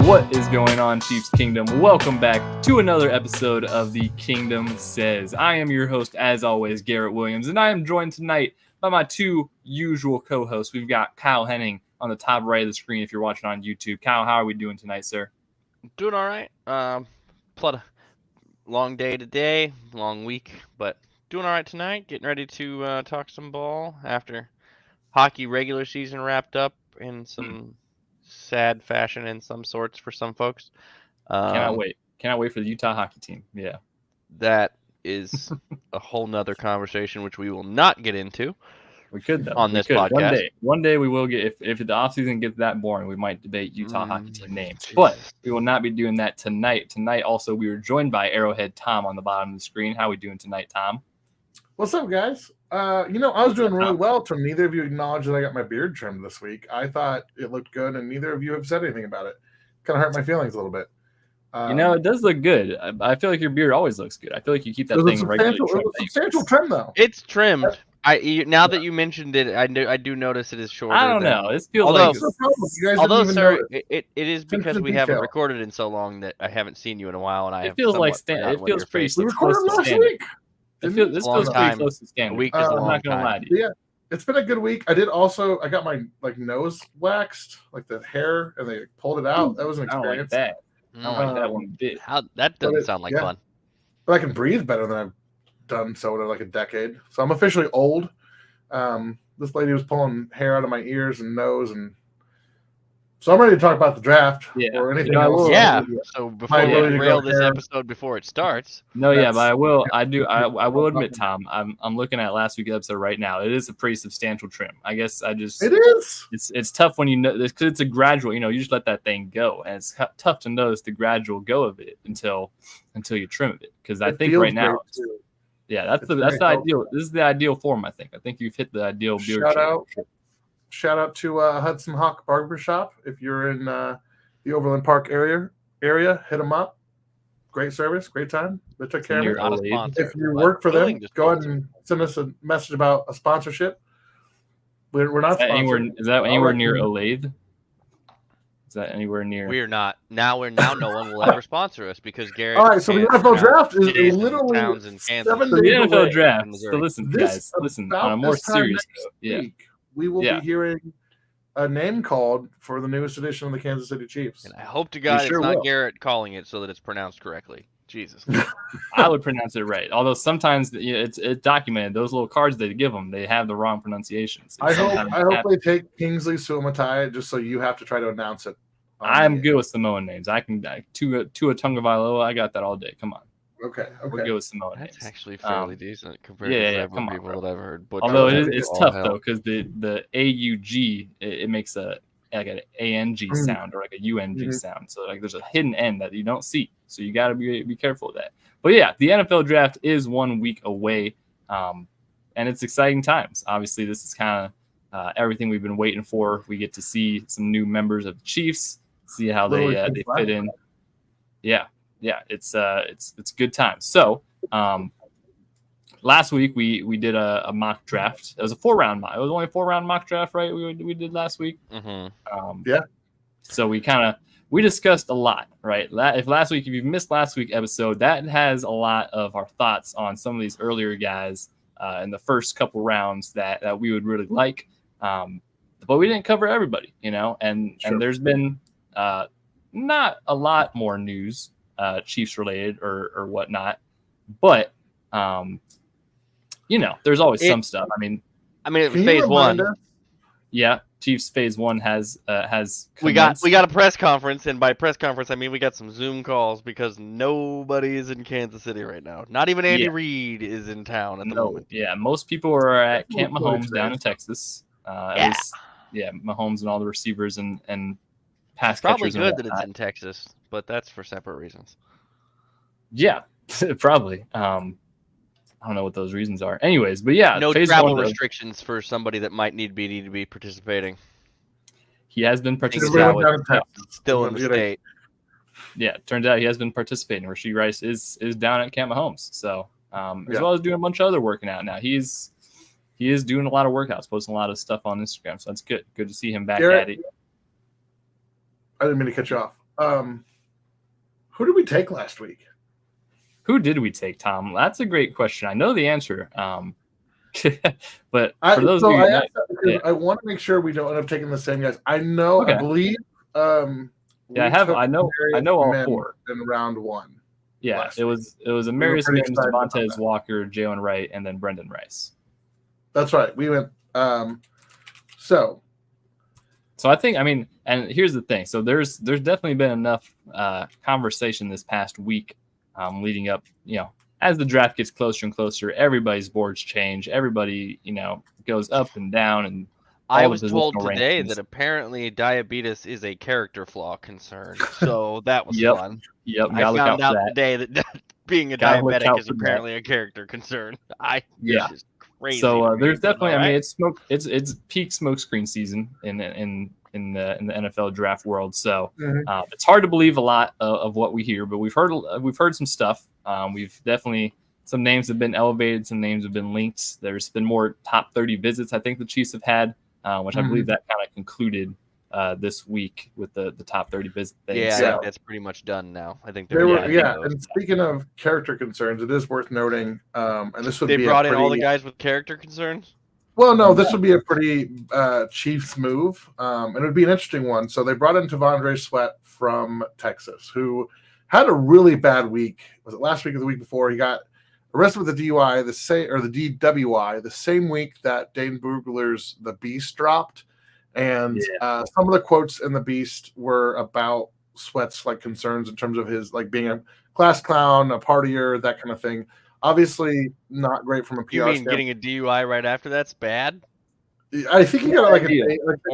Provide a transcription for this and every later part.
What is going on, Chiefs Kingdom? Welcome back to another episode of the Kingdom Says. I am your host, as always, Garrett Williams, and I am joined tonight by my two usual co-hosts. We've got Kyle Henning on the top right of the screen if you're watching on YouTube. Kyle, how are we doing tonight, sir? Doing all right. Long day today, long week, but doing all right tonight. Getting ready to talk some ball after hockey regular season wrapped up in some sad fashion in some sorts for some folks. Cannot wait. Cannot wait for the Utah hockey team. Yeah. That is a whole nother conversation, which we will not get into. We could, though. On this podcast. One day we will get, if the offseason gets that boring, we might debate Utah hockey team names. But we will not be doing that tonight. Tonight, also, we were joined by Arrowhead Tom on the bottom of the screen. How are we doing tonight, Tom? What's up, guys? I was doing really well till neither of you acknowledged that I got my beard trimmed this week. I thought it looked good, and neither of you have said anything about it. Kind of hurt my feelings a little bit. It does look good. I feel like your beard always looks good. I feel like you keep that thing regularly trimmed. It was a substantial trim, though. It's trimmed. Now that you mentioned it, I do notice it is shorter. I don't know. It feels sir, it is because we haven't recorded in so long that I haven't seen you in a while, and it feels like it feels pretty close to standard. This feels pretty close to standard. A week is a long I'm not gonna lie to you. Yeah, it's been a good week. I got my nose waxed, like the hair, and they pulled it out. That was an experience. I don't like that one bit. That doesn't sound like fun. But I can breathe better than I've done so in like a decade. So I'm officially old. This lady was pulling hair out of my ears and nose, and so I'm ready to talk about the draft or anything else. Yeah. So before we rail this episode before it starts. No, but I will. I admit, Tom, I'm looking at last week's episode right now. It is a pretty substantial trim. I guess it is. It's tough when you know because it's a gradual. You just let that thing go, and it's tough to notice the gradual go of it until you trim it. Because I think right now. That's the ideal. This is the ideal form, I think. I think you've hit the ideal beard shape. Shout out to Hudson Hawk Barbershop. If you're in the Overland Park area, hit them up. Great service, great time. They took care of me. If you work for them, go ahead and send us a message about a sponsorship. We're not sponsored. Is that anywhere near Olathe? Is that anywhere near? We are not. Now no one will ever sponsor us because Garrett. All right, so the NFL draft is literally towns in Kansas. 7 days away. The NFL draft. So listen, guys. Listen, on a more serious note. We will be hearing a name called for the newest edition of the Kansas City Chiefs. And I hope to God it's not Garrett calling it so that it's pronounced correctly. Jesus. I would pronounce it right. Although sometimes it's documented. Those little cards they give them, they have the wrong pronunciations. I hope they take Kingsley Suamatai just so you have to try to announce it. I'm good with Samoan names. I can Tua Tagovailoa. I got that all day. Come on. Okay. We'll go with Samoan names. That's actually fairly decent compared to people that I've heard. Although it's tough though because the AUG it makes an ANG sound or like a UNG sound. So there's a hidden N that you don't see. So you got to be careful of that. But the NFL draft is 1 week away, and it's exciting times. Obviously, this is kind of everything we've been waiting for. We get to see some new members of the Chiefs, see how they fit in. Yeah, it's good times. So last week we did a mock draft. It was a 4-round mock. It was only a 4-round mock draft, right? We did last week. Mm-hmm. So we discussed a lot, right? If you've missed last week's episode, that has a lot of our thoughts on some of these earlier guys in the first couple rounds that we would really like. But we didn't cover everybody, and there's been not a lot more news, Chiefs related or whatnot, but there's always some stuff. I mean phase one. Yeah, Chiefs phase 1 has we got a press conference, and by press conference I mean we got some Zoom calls because nobody is in Kansas City right now. Not even Andy Reid is in town at the moment. Yeah, most people are at Camp Mahomes down in Texas. Mahomes and all the receivers and pass probably catchers. Probably good that it's in Texas, but that's for separate reasons. Yeah, probably. I don't know what those reasons are. Anyways, but no travel restrictions for somebody that might need to be participating. He has been participating. Still in the state. Yeah, turns out he has been participating. Rasheed Rice is down at Camp Mahomes, so as well as doing a bunch of other working out now. He is doing a lot of workouts, posting a lot of stuff on Instagram, so that's good. Good to see him back at it. I didn't mean to cut you off. Who did we take last week? Who did we take, Tom? That's a great question. I know the answer. But for those of you, I asked that because I want to make sure we don't end up taking the same guys. I know, I believe. I know all four in round 1. Yeah, it was Amarius Mims, Devontae Walker, Jalen Wright, and then Brendan Rice. That's right. We went. So I think, and here's the thing. So there's definitely been enough conversation this past week leading up. As the draft gets closer and closer, everybody's boards change. Everybody, goes up and down, and I was told today that apparently diabetes is a character flaw concern. So that was fun. Yep. I found out today that being a diabetic is apparently a character concern. This is crazy. So there's definitely, it's peak smokescreen season in the NFL draft world. So it's hard to believe a lot of what we hear, but we've heard some stuff. We've definitely, some names have been elevated, some names have been linked. There's been more top 30 visits I think the Chiefs have had, which I believe that kind of concluded this week with the top 30 visit thing. Yeah, I think that's pretty much done now. I think and speaking of character concerns, it is worth noting, and this would they brought in all the guys with character concerns. Well, no, this would be a pretty Chiefs move, and it would be an interesting one. So they brought in T'Vondre Sweat from Texas, who had a really bad week. Was it last week or the week before? He got arrested with the DUI, the DWI, the same week that Dane Brugler's The Beast dropped. And some of the quotes in The Beast were about Sweat's concerns in terms of his being a class clown, a partier, that kind of thing. Obviously, not great from a PR standpoint. Getting a DUI right after that's bad? I think he got a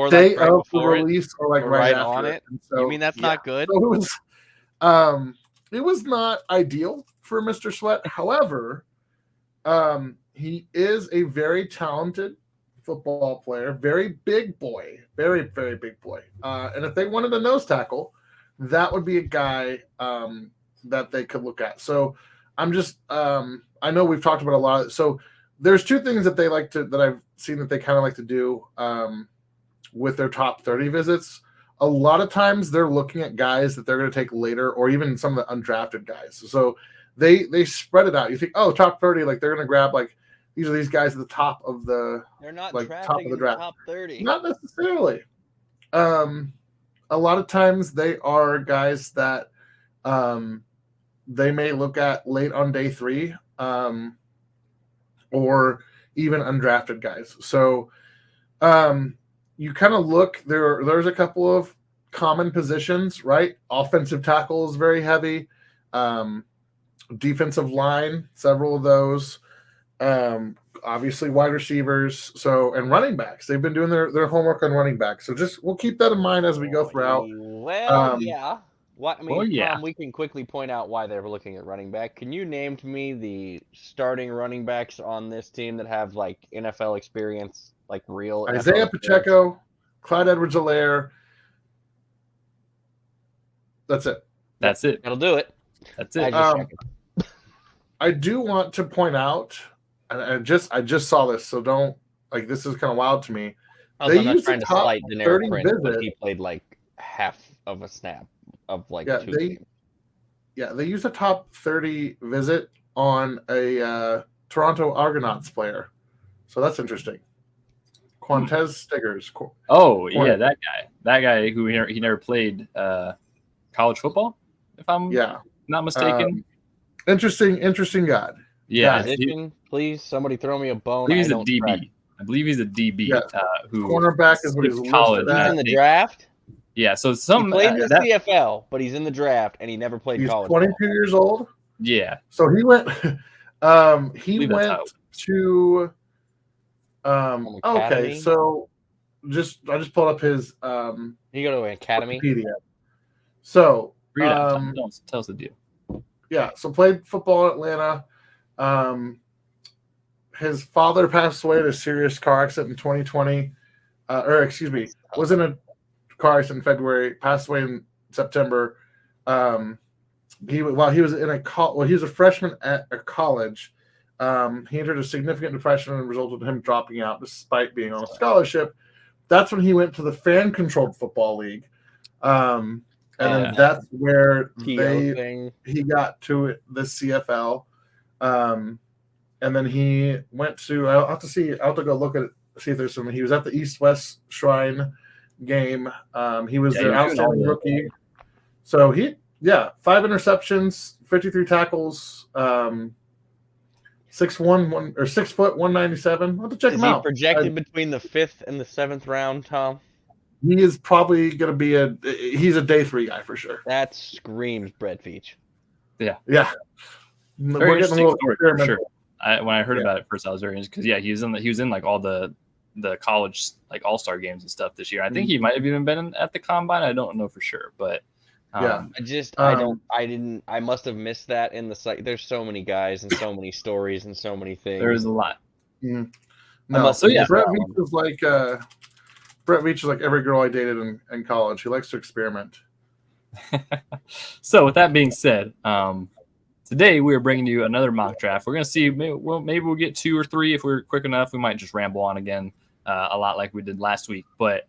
day of the release or right after on it. So, you mean that's not good? So it was not ideal for Mr. Sweat. However, he is a very talented football player, very big boy, very, very big boy. And if they wanted a nose tackle, that would be a guy that they could look at. So I'm just, I know we've talked about a lot. So there's two things that they that I've seen that they kind of like to do with their top 30 visits. A lot of times they're looking at guys that they're going to take later, or even some of the undrafted guys. So they spread it out. You think, top 30, they're going to grab these are these guys at the top of the. They're not top of the draft. Top 30. Not necessarily. A lot of times they are guys that they may look at late on day 3, or even undrafted guys. So you kind of look there's a couple of common positions, right? Offensive tackle is very heavy. Defensive line, several of those. Obviously wide receivers, and running backs. They've been doing their homework on running backs. So we'll keep that in mind as we go throughout. Tom, we can quickly point out why they were looking at running back. Can you name to me the starting running backs on this team that have NFL experience, real Isaiah NFL Pacheco, Clyde Edwards-Helaire. That's it. That'll do it. That's it. I do want to point out, and I just saw this, so don't this is kind of wild to me. I'm not trying to slight the print, but he played half of a snap of 2 games. They used a top 30 visit on a Toronto Argonauts player, so that's interesting. Quantez Stiggers. That guy who he never played college football, if I'm not mistaken. Interesting guy. Yeah. Please, somebody throw me a bone. I believe he's a DB. Who cornerback is what he's college. He's in the draft. Yeah, so he played in the CFL, but he's in the draft and he never played college. He's 22 years old. Yeah. So he went. He went to. Okay, so I just pulled up his. You go to an academy. Wikipedia. So tell us the deal. Yeah, so played football in Atlanta. His father passed away in a serious car accident in 2020. Was in a car accident in February, passed away in September. He was a freshman at a college. He entered a significant depression and resulted in him dropping out despite being on a scholarship. That's when he went to the fan-controlled football league. And then that's where he got to the CFL. And then he went to, I'll have to go look at it, see if there's some, he was at the East-West Shrine game. He was their outstanding rookie. So 5 interceptions, 53 tackles, 6'1", 197. I'll have to check him out. Is he projected between the 5th and the 7th round, Tom? He is probably going to be he's a day 3 guy for sure. That screams Brett Veach. Yeah. Very interesting story, for sure. When I heard about it first, I was very interested because he was in like all the college like all-star games and stuff this year. I think he might have even been at the combine. I don't know for sure, but I must have missed that in the site. There's so many guys and so many stories and so many things. There is a lot. No, Brett Veach is like every girl I dated in college. He likes to experiment. So with that being said, today we are bringing you another mock draft. We're going to see, maybe we'll get 2 or 3 if we're quick enough. We might just ramble on again a lot like we did last week. But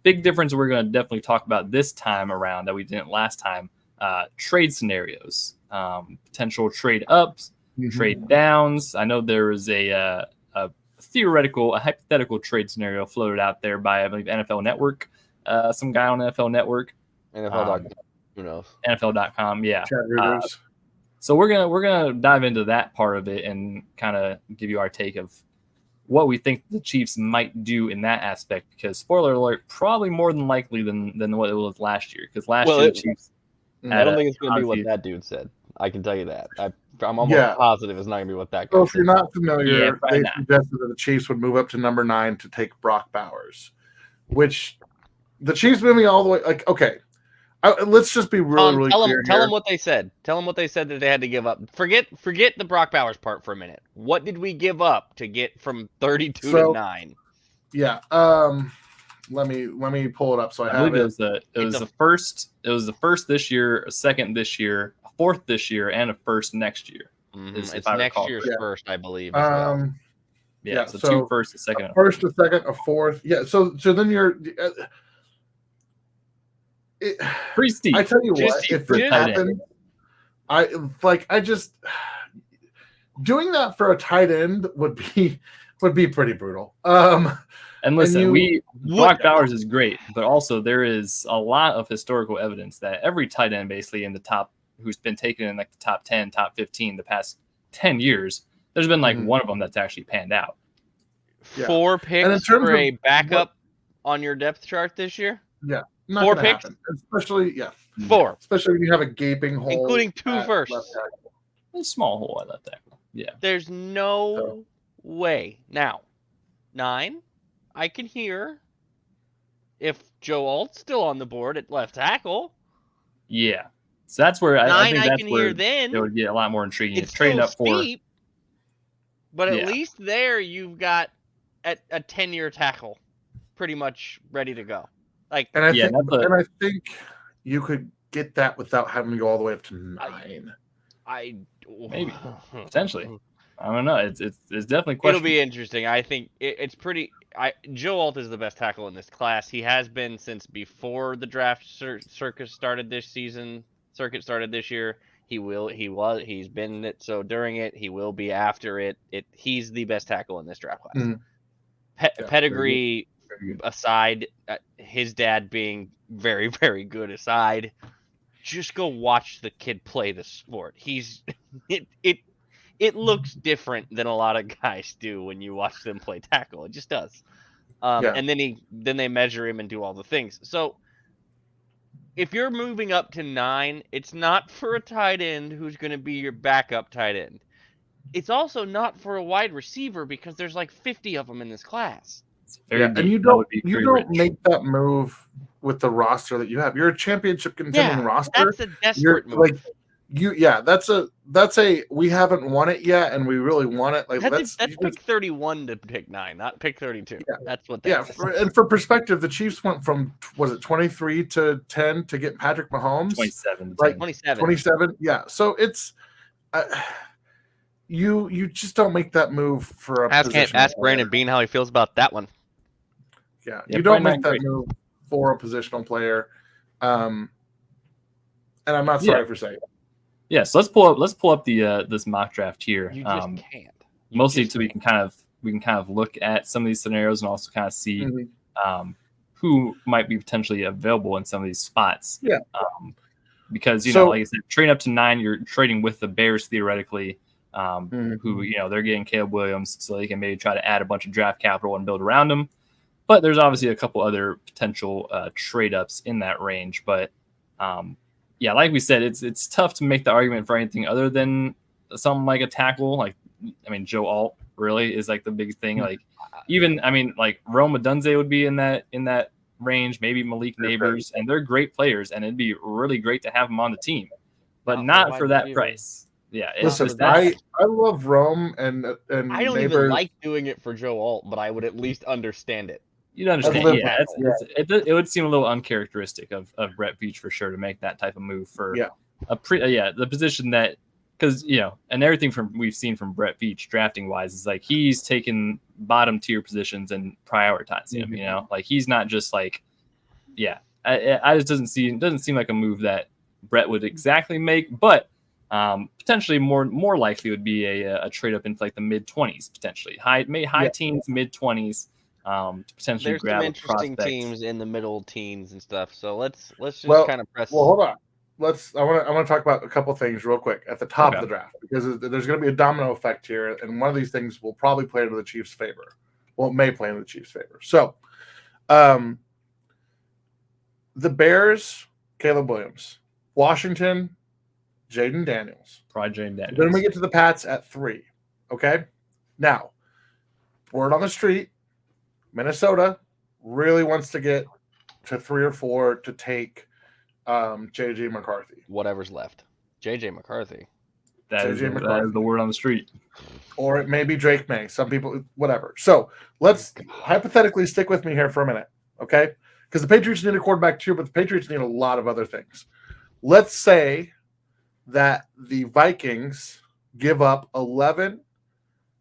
big difference we're going to definitely talk about this time around that we didn't last time, trade scenarios, potential trade ups, trade downs. I know there was a hypothetical trade scenario floated out there by, I believe, NFL Network, some guy on NFL Network. NFL.com, who knows? NFL.com, yeah. So we're gonna dive into that part of it and kind of give you our take of what we think the Chiefs might do in that aspect. Because spoiler alert, probably more than likely than what it was last year. Because last year the Chiefs. I don't think it's gonna be what that dude said. I can tell you that. I'm almost positive it's not gonna be what that guy said. If you're not familiar, they suggested that the Chiefs would move up to number 9 to take Brock Bowers, which the Chiefs moving all the way. Like, okay. Let's just be really clear. Tell them what they said. Tell them what they said that they had to give up. Forget the Brock Bowers part for a minute. What did we give up to get from 32 to 9? Yeah. Let me pull it up. So I have it. It was the first this year, a second this year, a fourth this year, and a first next year. It's next year's first, I believe. So 2 first, a second, a first, a second, a fourth. Yeah. So then you're. Pretty steep. I tell you what, if it happened, doing that for a tight end would be pretty brutal. And listen, Brock Bowers is great, but also there is a lot of historical evidence that every tight end basically in the top, who's been taken in like the top 10, top 15 the past 10 years, there's been like one of them that's actually panned out. 4 picks for a backup on your depth chart this year? Yeah. 4 picks? Especially 4. Especially when you have a gaping hole. Including 2 firsts. A small hole at left tackle. Yeah. There's no way. Now, 9, I can hear if Joe Alt's still on the board at left tackle. Yeah. So that's where I think that's where then, it would get a lot more intriguing. It's trading up steep, but at least there you've got a 10-year tackle pretty much ready to go. And I think you could get that without having to go all the way up to 9. Maybe potentially. I don't know. It's definitely questionable. It'll be interesting. I think it's pretty. Joe Alt is the best tackle in this class. He has been since before the draft circus started this season. Circuit started this year. He's been it. So during it, he will be after it. He's the best tackle in this draft class. Pedigree aside, his dad being very, very good aside, just go watch the kid play the sport. It looks different than a lot of guys do when you watch them play tackle. It just does. And then they measure him and do all the things. So if you're moving up to 9, it's not for a tight end who's going to be your backup tight end. It's also not for a wide receiver because there's like 50 of them in this class. And you don't make that move with the roster that you have. You're a championship contending roster. That's a desperate move. That's a we haven't won it yet, and we really want it. Like that's pick 31 to pick 9, not pick 32. Yeah. That's what. And for perspective, the Chiefs went from 23 to 10 to get Patrick Mahomes. 27. Like 27. Yeah. So it's you just don't make that move for a position. Ask Brandon Bean how he feels about that one. Yeah, you don't make that move for a positional player. and I'm not sorry for saying it. Yeah, so let's pull up the this mock draft here. You just can't. Mostly so we can kind of look at some of these scenarios and also kind of see who might be potentially available in some of these spots. Yeah. Because like I said, trading up to 9, you're trading with the Bears theoretically, who they're getting Caleb Williams, so they can maybe try to add a bunch of draft capital and build around them. But there's obviously a couple other potential trade ups in that range. But like we said, it's tough to make the argument for anything other than something like a tackle. Like, I mean, Joe Alt really is like the big thing. Like, even like Rome Odunze would be in that range. Maybe Malik Neighbors, and they're great players, and it'd be really great to have them on the team, but not for that price. Yeah, listen, I love Rome and I don't Neighbors. even like doing it for Joe Alt, but I would at least understand it. You'd understand. Yeah, it would seem a little uncharacteristic of Brett Veach for sure to make that type of move for the position that, because and everything we've seen from Brett Veach drafting wise is like he's taken bottom tier positions and prioritizing them. Like he's not just like I just doesn't seem like a move that Brett would exactly make, but potentially more likely would be a trade up into like the mid 20s, potentially high teens, mid 20s. To potentially There's grab some interesting prospect. teams in the middle teens and stuff. So let's just kind of press. Well, hold on. I want to talk about a couple things real quick at the top of the draft, because there's going to be a domino effect here, and one of these things will probably play into the Chiefs' favor. Well, it may play into the Chiefs' favor. So, the Bears, Caleb Williams, Washington, Jaden Daniels. Probably Jaden Daniels. Then we get to the Pats at 3. Okay, now word on the street. Minnesota really wants to get to 3 or 4 to take J.J. McCarthy. Whatever's left. J.J. McCarthy. That is the word on the street. Or it may be Drake May. Some people, whatever. So let's hypothetically stick with me here for a minute, okay? Because the Patriots need a quarterback too, but the Patriots need a lot of other things. Let's say that the Vikings give up 11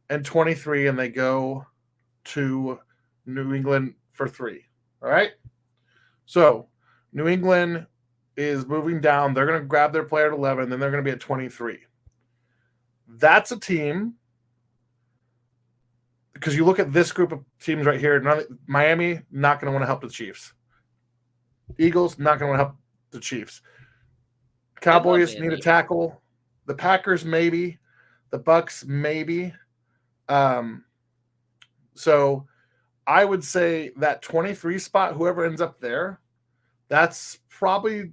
and 23 and they go to New England for 3. All right. So New England is moving down. They're going to grab their player at 11, then they're going to be at 23. That's a team, because you look at this group of teams right here. Miami not going to want to help the Chiefs. Eagles not going to want to help the Chiefs. Cowboys need a tackle. The Packers maybe. The Bucks maybe. So I would say that 23 spot, whoever ends up there, that's probably,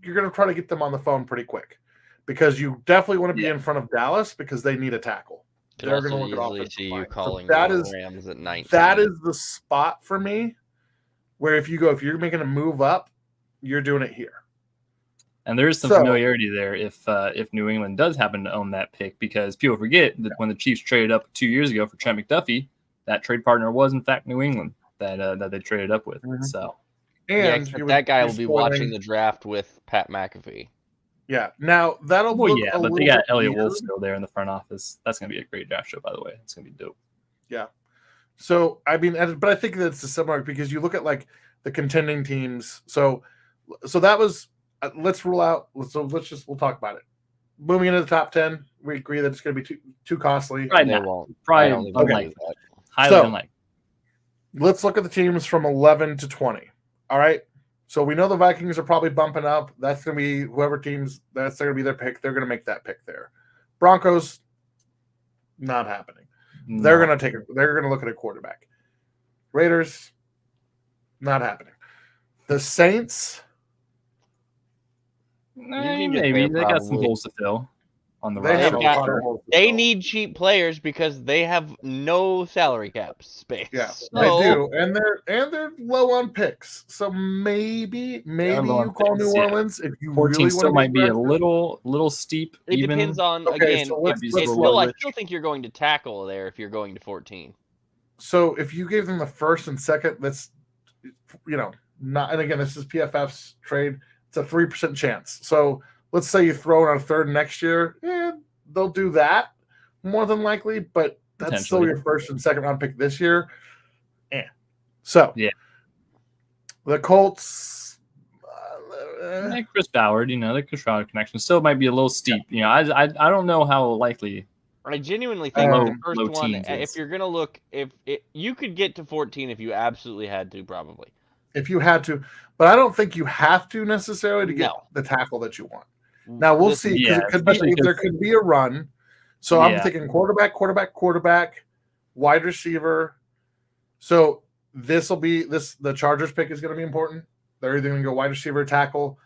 you're going to try to get them on the phone pretty quick, because you definitely want to be in front of Dallas because they need a tackle. They're going to look at offensive see you line. calling So the Rams at 19. That is the spot for me where if you're making a move up, you're doing it here. And there is some familiarity there if New England does happen to own that pick, because people forget that when the Chiefs traded up 2 years ago for Trent McDuffie, that trade partner was in fact New England that they traded up with. Mm-hmm. So, and that guy will be watching the draft with Pat McAfee. Yeah. Now that'll look a but they got Elliot Wolf still there in the front office. That's going to be a great draft show, by the way. It's going to be dope. Yeah. So I mean, but I think that's a similar, because you look at like the contending teams. So that was. Let's rule out. We'll talk about it. Moving into the top 10, we agree that it's going to be too costly. Right now, probably unlikely. Highly unlikely. Let's look at the teams from 11 to 20. All right. So we know the Vikings are probably bumping up. That's going to be whoever teams that's going to be their pick. They're going to make that pick there. Broncos, not happening. No. They're going to look at a quarterback. Raiders, not happening. The Saints. Maybe they got some holes to fill on the roster. They need cheap players because they have no salary cap space. Yeah, they do, and they're low on picks. So maybe you call New Orleans if you 14 really still might be a little steep. It depends on I still think you're going to tackle there if you're going to 14. So if you gave them the first and second, that's not. And again, this is PFF's trade. It's a 3% chance. So let's say you throw it on a third next year. They'll do that more than likely, but that's still your first and second round pick this year. So the Colts, Chris Ballard, the Kushroud connection still might be a little steep. I don't know how likely. I genuinely think the first one, if you're gonna look, you could get to 14 if you absolutely had to, probably. If you had to, but I don't think you have to necessarily to get the tackle that you want. Now we'll see, because there could be a run. So I'm thinking quarterback, wide receiver. So this will be the Chargers pick is going to be important. They're either going to go wide receiver, tackle.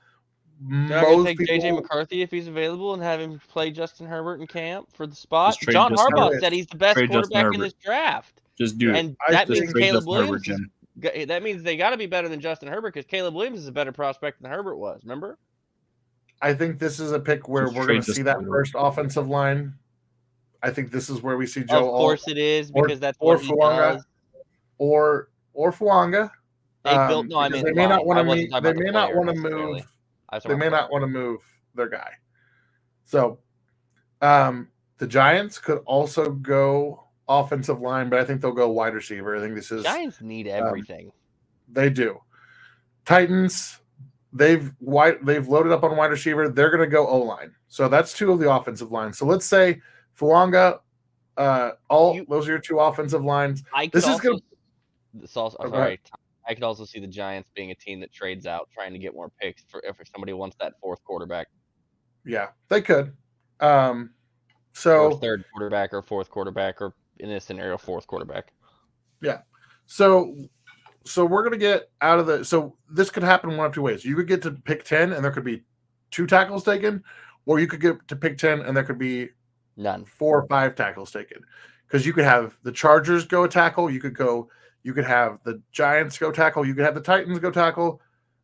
They're going to take JJ McCarthy if he's available and have him play Justin Herbert in camp for the spot. John Harbaugh said he's the best quarterback in this draft. Just do it. And that means Caleb Williams. That means they got to be better than Justin Herbert, because Caleb Williams is a better prospect than Herbert was. Remember? I think this is a pick where we're going to see that first offensive line. I think this is where we see Joe. Of course it is, because that's what he does. Or Fuanga. They built. No, I mean they may not want to. They may not want to move. They may not want to move their guy. So, the Giants could also go offensive line, but I think they'll go wide receiver. I think this is Giants need everything. They do. Titans. They've loaded up on wide receiver. They're going to go O-line. So that's two of the offensive lines. So let's say Fuanga, those are your two offensive lines. I could also see the Giants being a team that trades out, trying to get more picks if somebody wants that fourth quarterback. Yeah, they could. Or third quarterback or fourth quarterback, or in this scenario, fourth quarterback. Yeah. So we're going to get out of the – so this could happen one of two ways. You could get to pick 10 and there could be 2 tackles taken, or you could get to pick 10 and there could be none, 4 or 5 tackles taken. Because you could have the Chargers go tackle. You could have the Giants go tackle. You could have the Titans go tackle.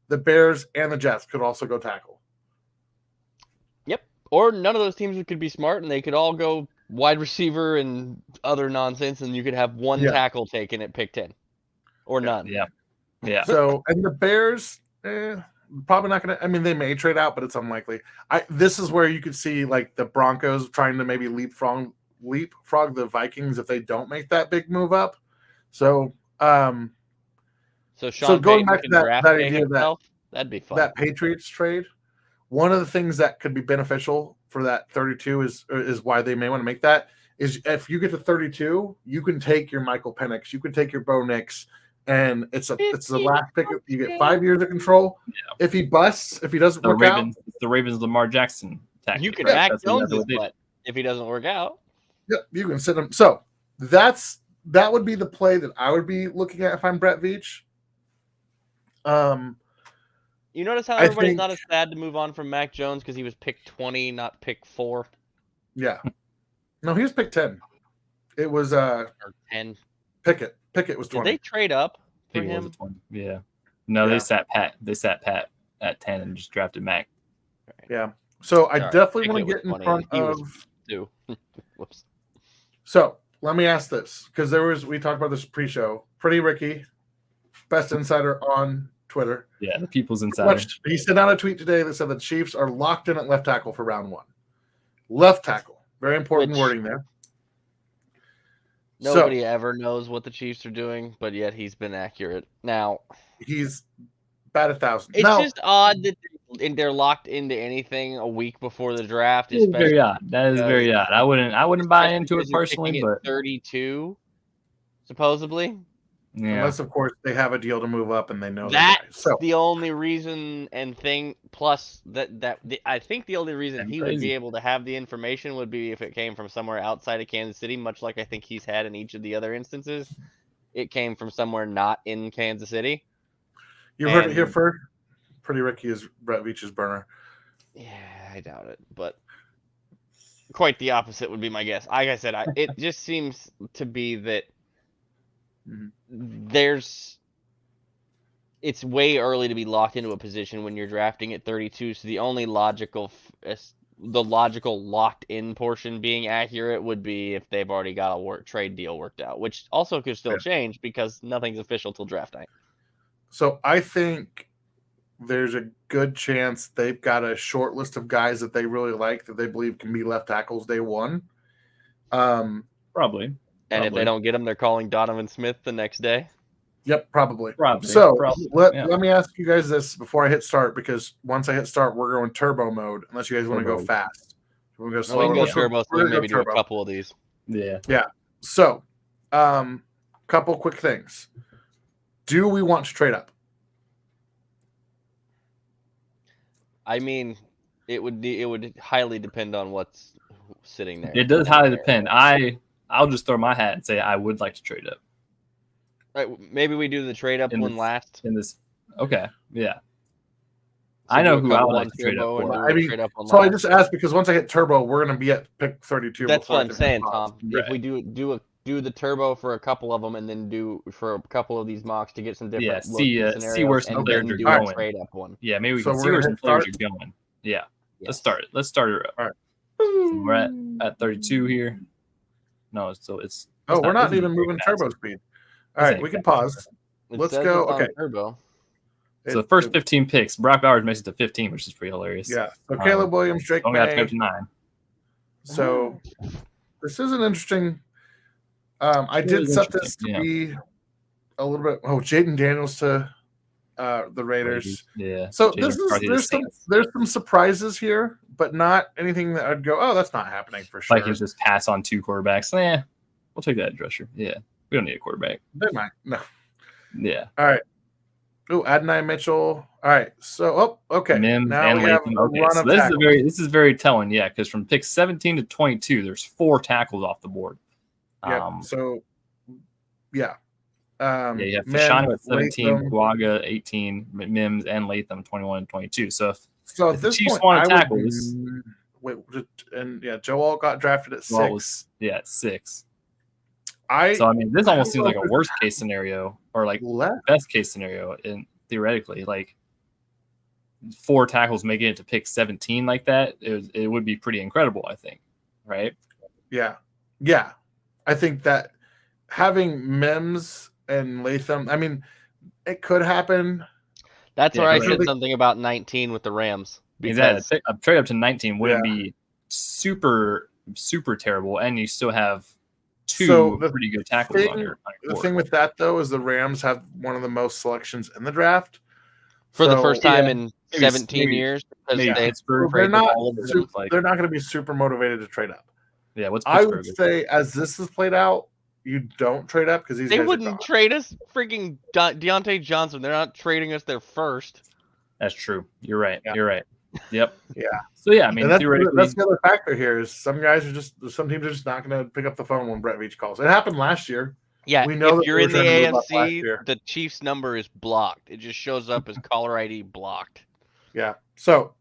The Bears and the Jets could also go tackle. Yep. Or none of those teams could be smart, and they could all go wide receiver and other nonsense, and you could have one tackle taken at pick 10. Or none. Yeah. So, and the Bears, probably not going to. I mean, they may trade out, but it's unlikely. This is where you could see like the Broncos trying to maybe leapfrog the Vikings if they don't make that big move up. So, Sean going back to that idea that'd be fun. That Patriots trade. One of the things that could be beneficial for that 32 is why they may want to make that is if you get to 32, you can take your Michael Penix, you can take your Bo Nix. And it's the last pick. You get 5 years of control. Yeah. If he busts, if he doesn't work out, the Ravens Lamar Jackson tactic. You can Mac Jones his butt if he doesn't work out. Yeah, you can sit him. So that would be the play that I would be looking at if I'm Brett Veach. You notice how everybody's not as sad to move on from Mac Jones because he was pick 20, not pick 4. Yeah, no, he was pick 10. It was or 10. Pickett was 20. Did they trade up for him? Yeah. No, they sat pat. They sat pat at 10 and just drafted Mac. Yeah. So I definitely want to get in front of. Whoops. So let me ask this, because we talked about this pre-show. Pretty Ricky, best insider on Twitter. Yeah, the People's Insider. He sent out a tweet today that said the Chiefs are locked in at left tackle for round 1. Left tackle. Very important wording there. Nobody ever knows what the Chiefs are doing, but yet he's been accurate. Now he's bat 1,000. It's just odd that they're locked into anything a week before the draft. It's very odd. That is very odd. I wouldn't buy into it personally, but 32, supposedly. Yeah. Unless, of course, they have a deal to move up and they know that's the only reason and thing. Plus, I think the only reason he would be able to have the information would be if it came from somewhere outside of Kansas City, much like I think he's had in each of the other instances. It came from somewhere not in Kansas City. You heard it here first. Pretty Ricky is Brett Veach's burner. Yeah, I doubt it, but quite the opposite would be my guess. Like I said, it just seems to be that it's way early to be locked into a position when you're drafting at 32. So the only logical locked-in portion being accurate would be if they've already got a trade deal worked out, which also could still change because nothing's official till draft night. So I think there's a good chance they've got a short list of guys that they really like that they believe can be left tackles day one. Probably. And if they don't get him, they're calling Donovan Smith the next day. Yep, probably. Probably. Let me ask you guys this before I hit start, because once I hit start, we're going turbo mode. Unless you guys want to go fast, we can go turbo. So we can maybe do a couple of these. Yeah. So, couple quick things. Do we want to trade up? I mean, it would highly depend on what's sitting there. It does highly depend. I'll just throw my hat and say I would like to trade up. Right, maybe we do the trade up one last. Okay, yeah. So I know who I would like to trade up for. So I just asked because once I hit turbo, we're going to be at pick 32. That's what I'm saying, Tom. Right. If we do the turbo for a couple of them, and then do for a couple of these mocks to get some different see where some players are going. Trade up one. Yeah, maybe we can see where some players are going. Yeah, let's start it. Let's start her up. All right. So we're at 32 here. No, it's we're not even moving turbo speed. All right, we can pause. Let's go. Okay. Turbo. So the first 15 picks, Brock Bowers makes it to 15, which is pretty hilarious. Yeah. So Caleb Williams, Drake May. Only got to go to 9. So this is an interesting. I did set this to be a little bit. Oh, Jaden Daniels to the Raiders. Yeah. So there's some surprises here, but not anything that I'd go, oh, that's not happening for sure. Like he's just pass on 2 quarterbacks. We'll take that edge rusher. Yeah. We don't need a quarterback. They might. No. Yeah. All right. Oh, Adonai Mitchell. All right. So, okay. Mims now and we have Latham. Okay. So this is very telling. Yeah, because from pick 17 to 22, there's 4 tackles off the board. Yeah. So, yeah. You have Fashanu at 17, Guaga 18, Mims and Latham 21 and 22. So if the Chiefs want to tackle this, Joe Alt got drafted at 6. At 6. This almost seems like a worst case scenario, or like best case scenario, in theoretically, like 4 tackles making it to pick 17 like that. It would be pretty incredible, I think, right? Yeah. I think that having Mims and Latham, it could happen. That's where I said something about 19 with the Rams. Because a trade up to 19 wouldn't be super, super terrible, and you still have 2 pretty good tackles on your board. The thing with that, though, is the Rams have one of the most selections in the draft. For the first time in 17 years. They're not going to be super motivated to trade up. Yeah, I would say, as this is played out, you don't trade up because they wouldn't trade us freaking Deontay Johnson. They're not trading us their first. That's true. You're right. Yeah. You're right. Yep. Yeah. So theoretically, that's the other factor here is some teams are just not going to pick up the phone when Brett Veach calls. It happened last year. Yeah. We know if you're in the AFC, the Chiefs number is blocked. It just shows up as caller ID blocked. Yeah. So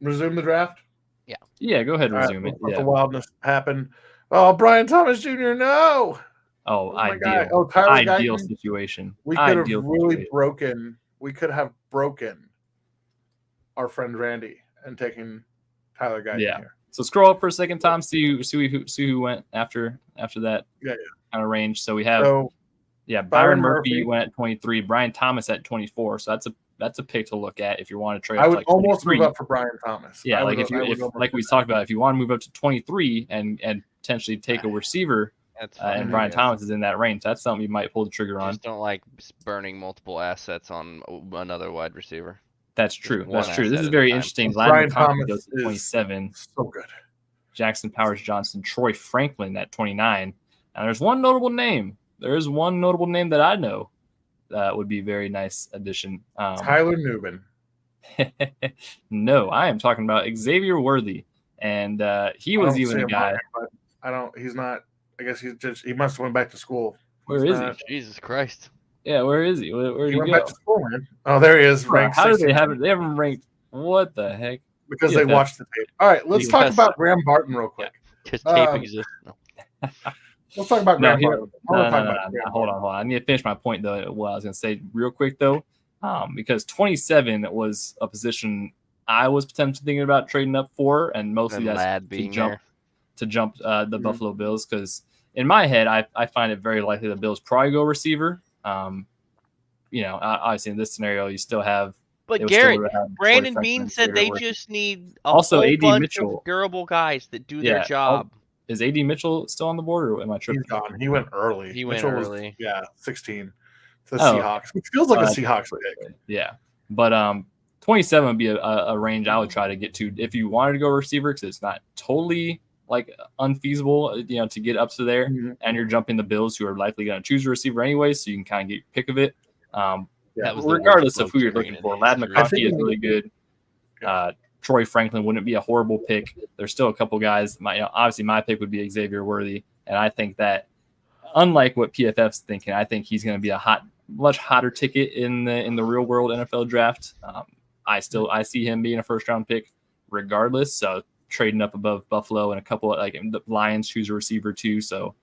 resume the draft. Yeah. Yeah. Go ahead and resume it. Let the wildness happen. Oh, Brian Thomas Jr. No. Oh, ideal. Oh, Tyler ideal Guyton. Situation. We could have really broken. We could have broken our friend Randy and taken Tyler Guyton here. So scroll up for a second, Tom. See who went after that. Yeah. Kind of range. So we have. Byron Murphy went at 23. Brian Thomas at 24. So that's a pick to look at if you want to trade. I would almost move up for Brian Thomas. Yeah, like if we talked about, if you want to move up to 23 and potentially take a receiver, and Brian Thomas is in that range, that's something you might pull the trigger on. Just don't like burning multiple assets on another wide receiver. That's true. That's true. This is very interesting. Brian Thomas goes to 27. So good. Jackson Powers Johnson, Troy Franklin at 29. Now there's one notable name. There is one notable name that I know that would be a very nice addition. Tyler Newman. No, I am talking about Xavier Worthy, and he was even a guy. He's not. I guess he must have went back to school. Where is he? Jesus Christ. Yeah, where is he? Where did he went go? Back to school, man. Oh, there he is. Ranked. How do they have it? They haven't ranked. What the heck? Because they watched the tape. All right, let's talk about Graham Barton real quick. Because tape exists. Let's talk about Graham Barton. Hold on. I need to finish my point, though. What I was going to say real quick, though, because 27 was a position I was potentially thinking about trading up for, and mostly that's to jump the Buffalo Bills, because in my head, I find it very likely the Bills probably go receiver. Obviously in this scenario, you still have. But Garrett, Brandon Bean said they just need a whole bunch of durable guys that do their job. Is AD Mitchell still on the board, or am I tripping? He's gone. He went early. 16. the Seahawks. It feels like a Seahawks pick. Yeah, but 27 would be a range I would try to get to if you wanted to go receiver, because it's not totally like unfeasible, to get up to there, and you're jumping the Bills, who are likely going to choose a receiver anyway, so you can kind of get your pick of it. Regardless of who you're looking for, Ladd McConkey is really good. Troy Franklin wouldn't be a horrible pick. There's still a couple guys. Obviously, my pick would be Xavier Worthy, and I think that, unlike what PFF's thinking, I think he's going to be much hotter ticket in the real world NFL draft. I see him being a first round pick regardless. So trading up above Buffalo and a couple of, like, the Lions choose a receiver too. So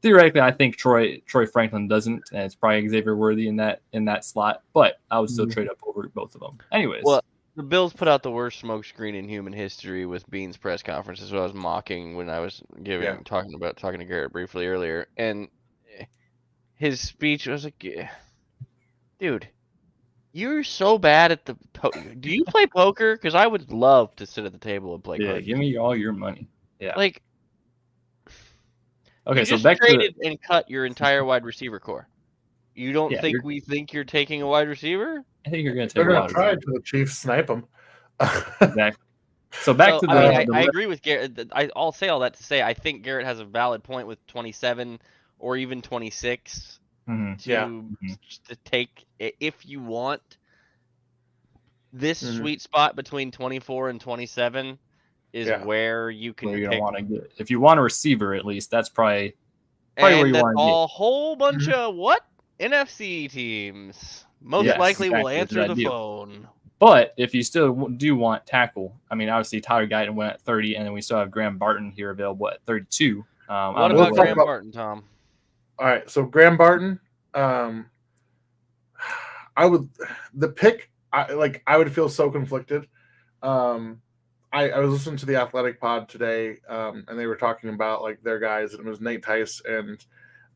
theoretically, I think Troy Franklin doesn't, and it's probably Xavier Worthy in that slot. But I would still trade up over both of them. Anyways, well, the Bills put out the worst smokescreen in human history with Bean's press conference, is what I was mocking when I was talking to Garrett briefly earlier, and his speech was like, dude, you're so bad at do you play poker? Because I would love to sit at the table and play cards. Give me all your money. Yeah. Like, okay, so just back traded and cut your entire wide receiver core. You don't think we think you're taking a wide receiver? I think you're going to take. They're going to try to the Chiefs snipe them. Exactly. So back to the. I agree with Garrett. I'll say all that to say I think Garrett has a valid point with 27 or even 26 to take, if you want this sweet spot between 24 and 27 is where you can you're pick. Want to get. If you want a receiver, at least that's probably where you want to get. A whole bunch of NFC teams most likely will answer the phone. But if you still do want tackle, I mean, obviously Tyler Guyton went at 30, and then we still have Graham Barton here available at 32. What about Graham Barton, Tom? All right, so Graham Barton, I would feel so conflicted. I was listening to the Athletic Pod today, and they were talking about like their guys, and it was Nate Tice and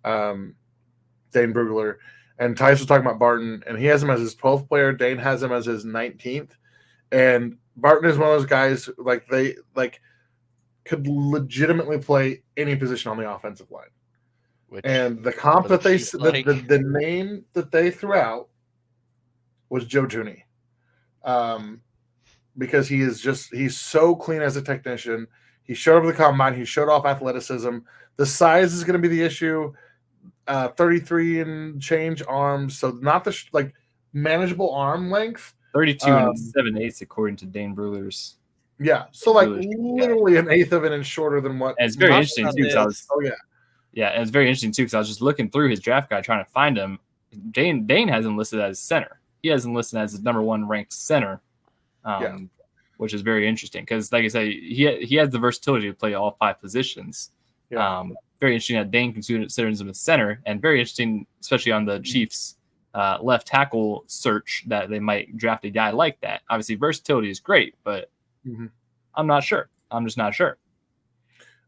Dane Brugler. And Tice was talking about Barton, and he has him as his 12th player. Dane has him as his 19th. And Barton is one of those guys, like, they could legitimately play any position on the offensive line. And the comp that the name that they threw out was Joe Thuney. Because he's so clean as a technician. He showed up at the combine. He showed off athleticism. The size is going to be the issue. 33 and change arms, so not the manageable arm length. 32 and 7/8 according to Dane Brugler's. Yeah, so literally an eighth of an inch shorter than what. And it's very interesting too. And it's very interesting too because I was just looking through his draft guide trying to find him. Dane has him listed as center. He has him listed as his number one ranked center, which is very interesting because, like I say, he has the versatility to play all five positions. Yeah. Very interesting that Dane considers him a center, and very interesting, especially on the Chiefs' left tackle search, that they might draft a guy like that. Obviously, versatility is great, but I'm not sure. I'm just not sure.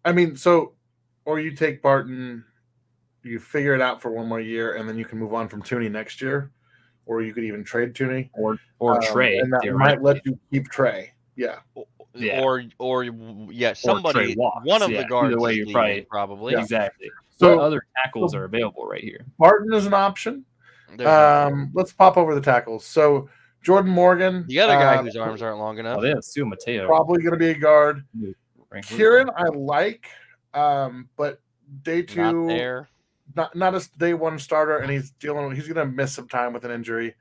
I mean, or you take Barton, you figure it out for one more year, and then you can move on from Thuney next year, or you could even trade Thuney or Trey, and that might let you keep Trey. Yeah. Somebody, one of the guards. Either way, you're probably exactly. So what other tackles are available right here? Barton is an option. Let's pop over the tackles. So Jordan Morgan, the other guy whose arms aren't long enough. Sue Mateo, probably going to be a guard. Kieran, I like, but day two, not a day one starter, and he's going to miss some time with an injury.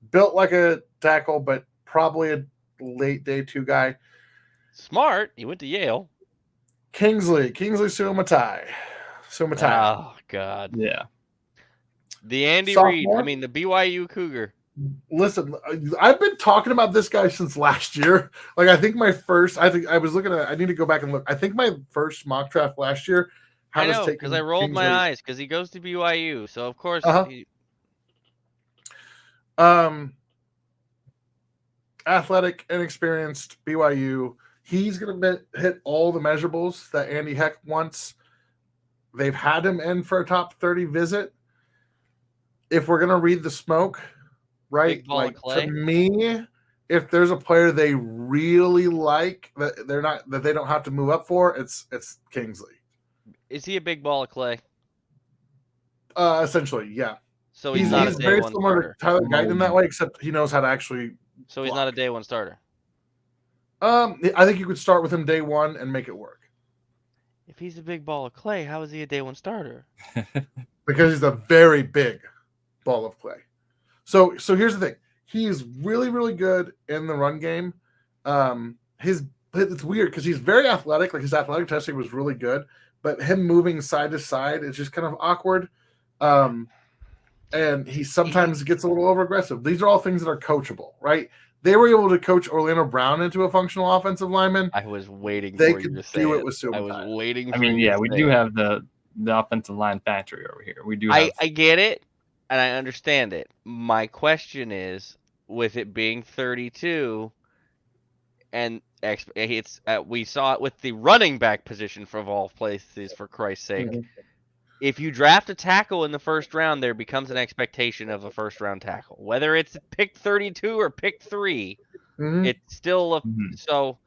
Built like a tackle, but probably a late day two guy. Smart. He went to Yale. Kingsley Sumatai. Oh, God. Yeah. The Andy Reid. I mean, the BYU Cougar. Listen, I've been talking about this guy since last year. I think I was looking at, I need to go back and look. I think my first mock draft last year. I know, because I rolled my eyes because he goes to BYU. So, of course. Athletic, inexperienced, BYU. He's going to hit all the measurables that Andy Heck wants. They've had him in for a top 30 visit. If we're going to read the smoke, right? To me, if there's a player they really like that they don't have to move up for, it's Kingsley. Is he a big ball of clay? Essentially, yeah. So he's not a day very one similar starter. to Tyler Guyton in that way, except he knows how to actually. So he's not a day one starter. I think you could start with him day one and make it work. If he's a big ball of clay, how is he a day one starter? Because he's a very big ball of clay. So here's the thing. He is really, really good in the run game. It's weird because he's very athletic. Like his athletic testing was really good, but him moving side to side is just kind of awkward. And he sometimes gets a little over aggressive. These are all things that are coachable, right? They were able to coach Orlando Brown into a functional offensive lineman. I was waiting they for you could to say do it. With I was waiting. I mean, yeah, we do have the offensive line factory over here. We do. I get it, and I understand it. My question is, with it being 32, and we saw it with the running back position for of all places, for Christ's sake. Mm-hmm. If you draft a tackle in the first round, there becomes an expectation of a first round tackle. Whether it's pick 32 or pick 3, it's still so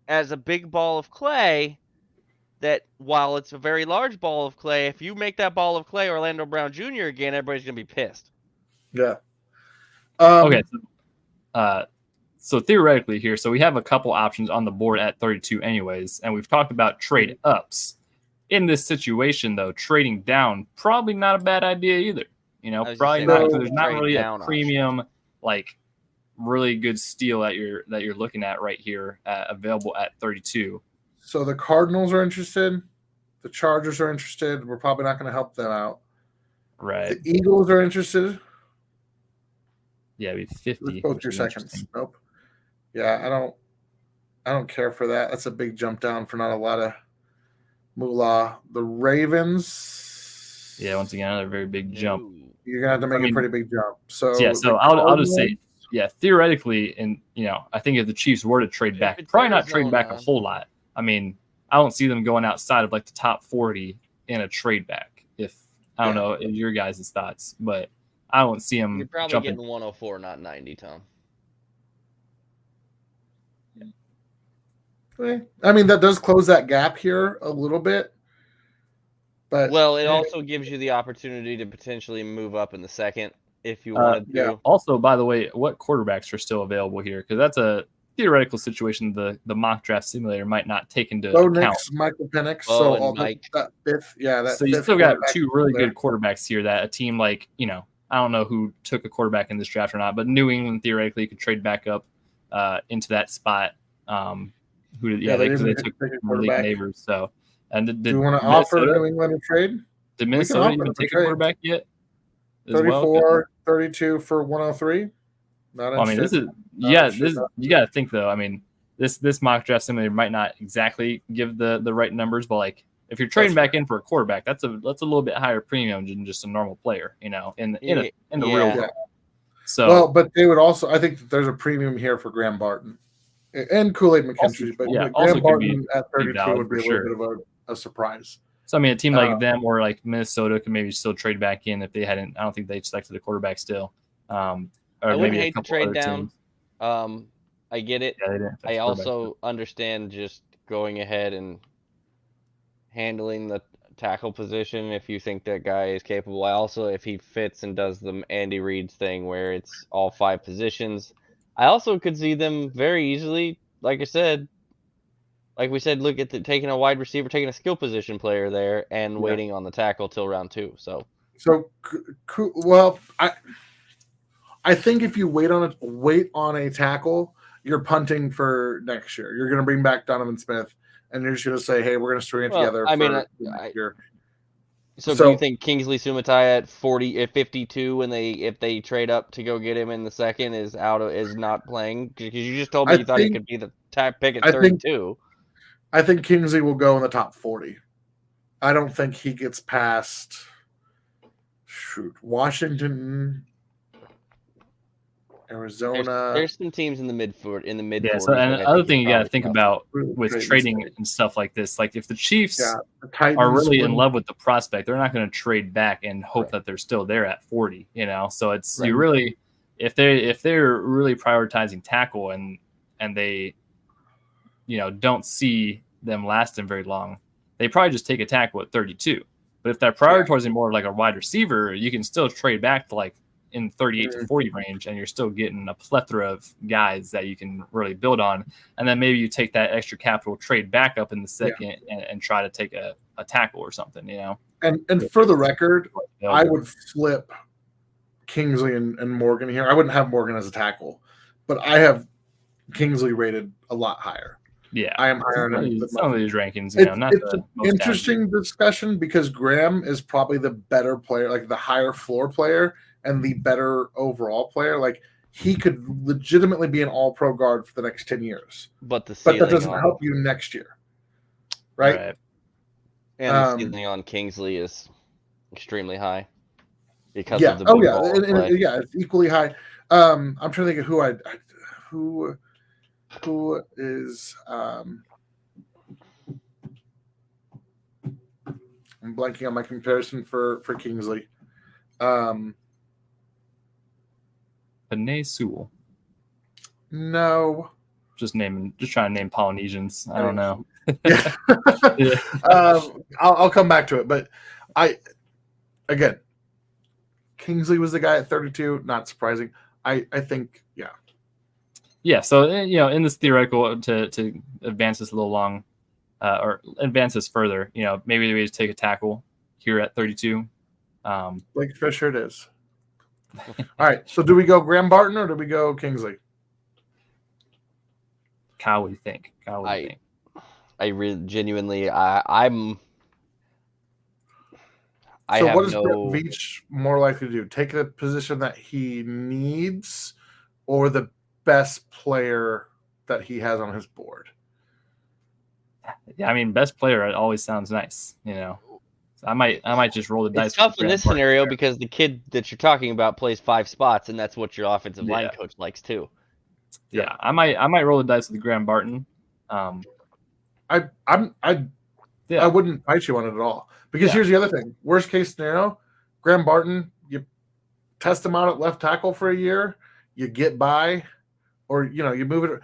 as a big ball of clay, that while it's a very large ball of clay, if you make that ball of clay Orlando Brown Jr. again, everybody's going to be pissed. Yeah. Okay. So theoretically here, so we have a couple options on the board at 32 anyways, and we've talked about trade ups. In this situation, though, trading down probably not a bad idea either. Probably not. There's not really a premium, like really good steal that you're looking at right here, available at 32. So the Cardinals are interested. The Chargers are interested. We're probably not going to help them out. Right. The Eagles are interested. Yeah, it'd be 50. Both your seconds. Nope. Yeah, I don't care for that. That's a big jump down for not a lot of moolah. The Ravens. Yeah, once again, another very big jump. You're gonna have to make a pretty big jump. So I'll just say, yeah, theoretically, and I think if the Chiefs were to trade back, probably not trade back a whole lot. I mean, I don't see them going outside of like the top 40 in a trade back. I don't know your guys' thoughts, but I don't see them. You're probably getting 104, not 90, Tom. I mean, that does close that gap here a little bit. But it also gives you the opportunity to potentially move up in the second if you wanted to. Yeah. Also, by the way, what quarterbacks are still available here? Because that's a theoretical situation. The mock draft simulator might not take into account. Michael Penix. That fifth. Yeah. So you still got two really good quarterbacks here that a team like, I don't know who took a quarterback in this draft or not, but New England theoretically could trade back up into that spot. They took Malik Neighbors. So, and do you want to offer New England a trade? Did Minnesota even take a quarterback yet? 34, 32 for 103. You got to think though. I mean, this mock draft simulator might not exactly give the right numbers, but like if you're trading back in for a quarterback, that's a little bit higher premium than just a normal player, in the real world. So, but they would also. I think that there's a premium here for Graham Barton and Kool-Aid McKinstry, but Graham Barton at 32 would be a little bit of a surprise. So I mean, a team like them or like Minnesota could maybe still trade back in if they hadn't. I don't think they selected a quarterback still. Or I wouldn't hate to trade down. I get it. Yeah, I also understand just going ahead and handling the tackle position if you think that guy is capable. I also, if he fits and does the Andy Reid's thing where it's all 5 positions, I also could see them very easily, like we said, look at taking a wide receiver, taking a skill position player there, and waiting on the tackle till round 2. So I think if you wait on a tackle, you're punting for next year. You're going to bring back Donovan Smith, and you're just going to say, "Hey, we're going to string it together." Next year. So do you think Kingsley Sumatai at 52, and if they trade up to go get him in the second, is not playing? Because you just told me you thought he could be the top pick at 32. I think Kingsley will go in the top 40. I don't think he gets past Washington, Arizona. There's some teams in the mid. Yeah. So and another thing you got to think about with trading and stuff like this, like if the Chiefs are really in love with the prospect, they're not going to trade back and hope that they're still there at 40. So it's you really if they're really prioritizing tackle and they don't see them lasting very long, they probably just take a tackle at 32. But if they're prioritizing more like a wide receiver, you can still trade back to like in 38 to 40 range, and you're still getting a plethora of guys that you can really build on. And then maybe you take that extra capital, trade back up in the second, and try to take a tackle or something, you know. And for the record, I would flip Kingsley and Morgan here. I wouldn't have Morgan as a tackle, but I have Kingsley rated a lot higher. Yeah, I am higher than some of these rankings. You know, not it's an interesting discussion because Graham is probably the better player, like the higher floor player and the better overall player. Like he could legitimately be an all-pro guard for the next 10 years. But that doesn't help you next year, right? And the ceiling on Kingsley is extremely high because of the it's equally high. I'm trying to think of who is I'm blanking on my comparison for Kingsley. Panay Sewell. No. Just trying to name Polynesians. I don't know. Yeah. I'll come back to it, but Kingsley was the guy at 32. Not surprising. I think, yeah. Yeah, so you know, in this theoretical to advance this a little long, or advance this further, you know, maybe we just take a tackle here at 32. Blake Fisher it is. All right, so do we go Graham Barton or do we go Kingsley? Kyle, what do you think? I really genuinely, I'm. So what is Veach more likely to do? Take the position that he needs, or the best player that he has on his board? Yeah, I mean, best player always sounds nice, you know. So I might just roll the dice. It's tough in this scenario because the kid that you're talking about plays 5 spots, and that's what your offensive line coach likes too. Yeah, I might roll the dice with Graham Barton. I wouldn't fight you on it at all because here's the other thing: worst case scenario, Graham Barton, you test him out at left tackle for a year, you get by, or you move it,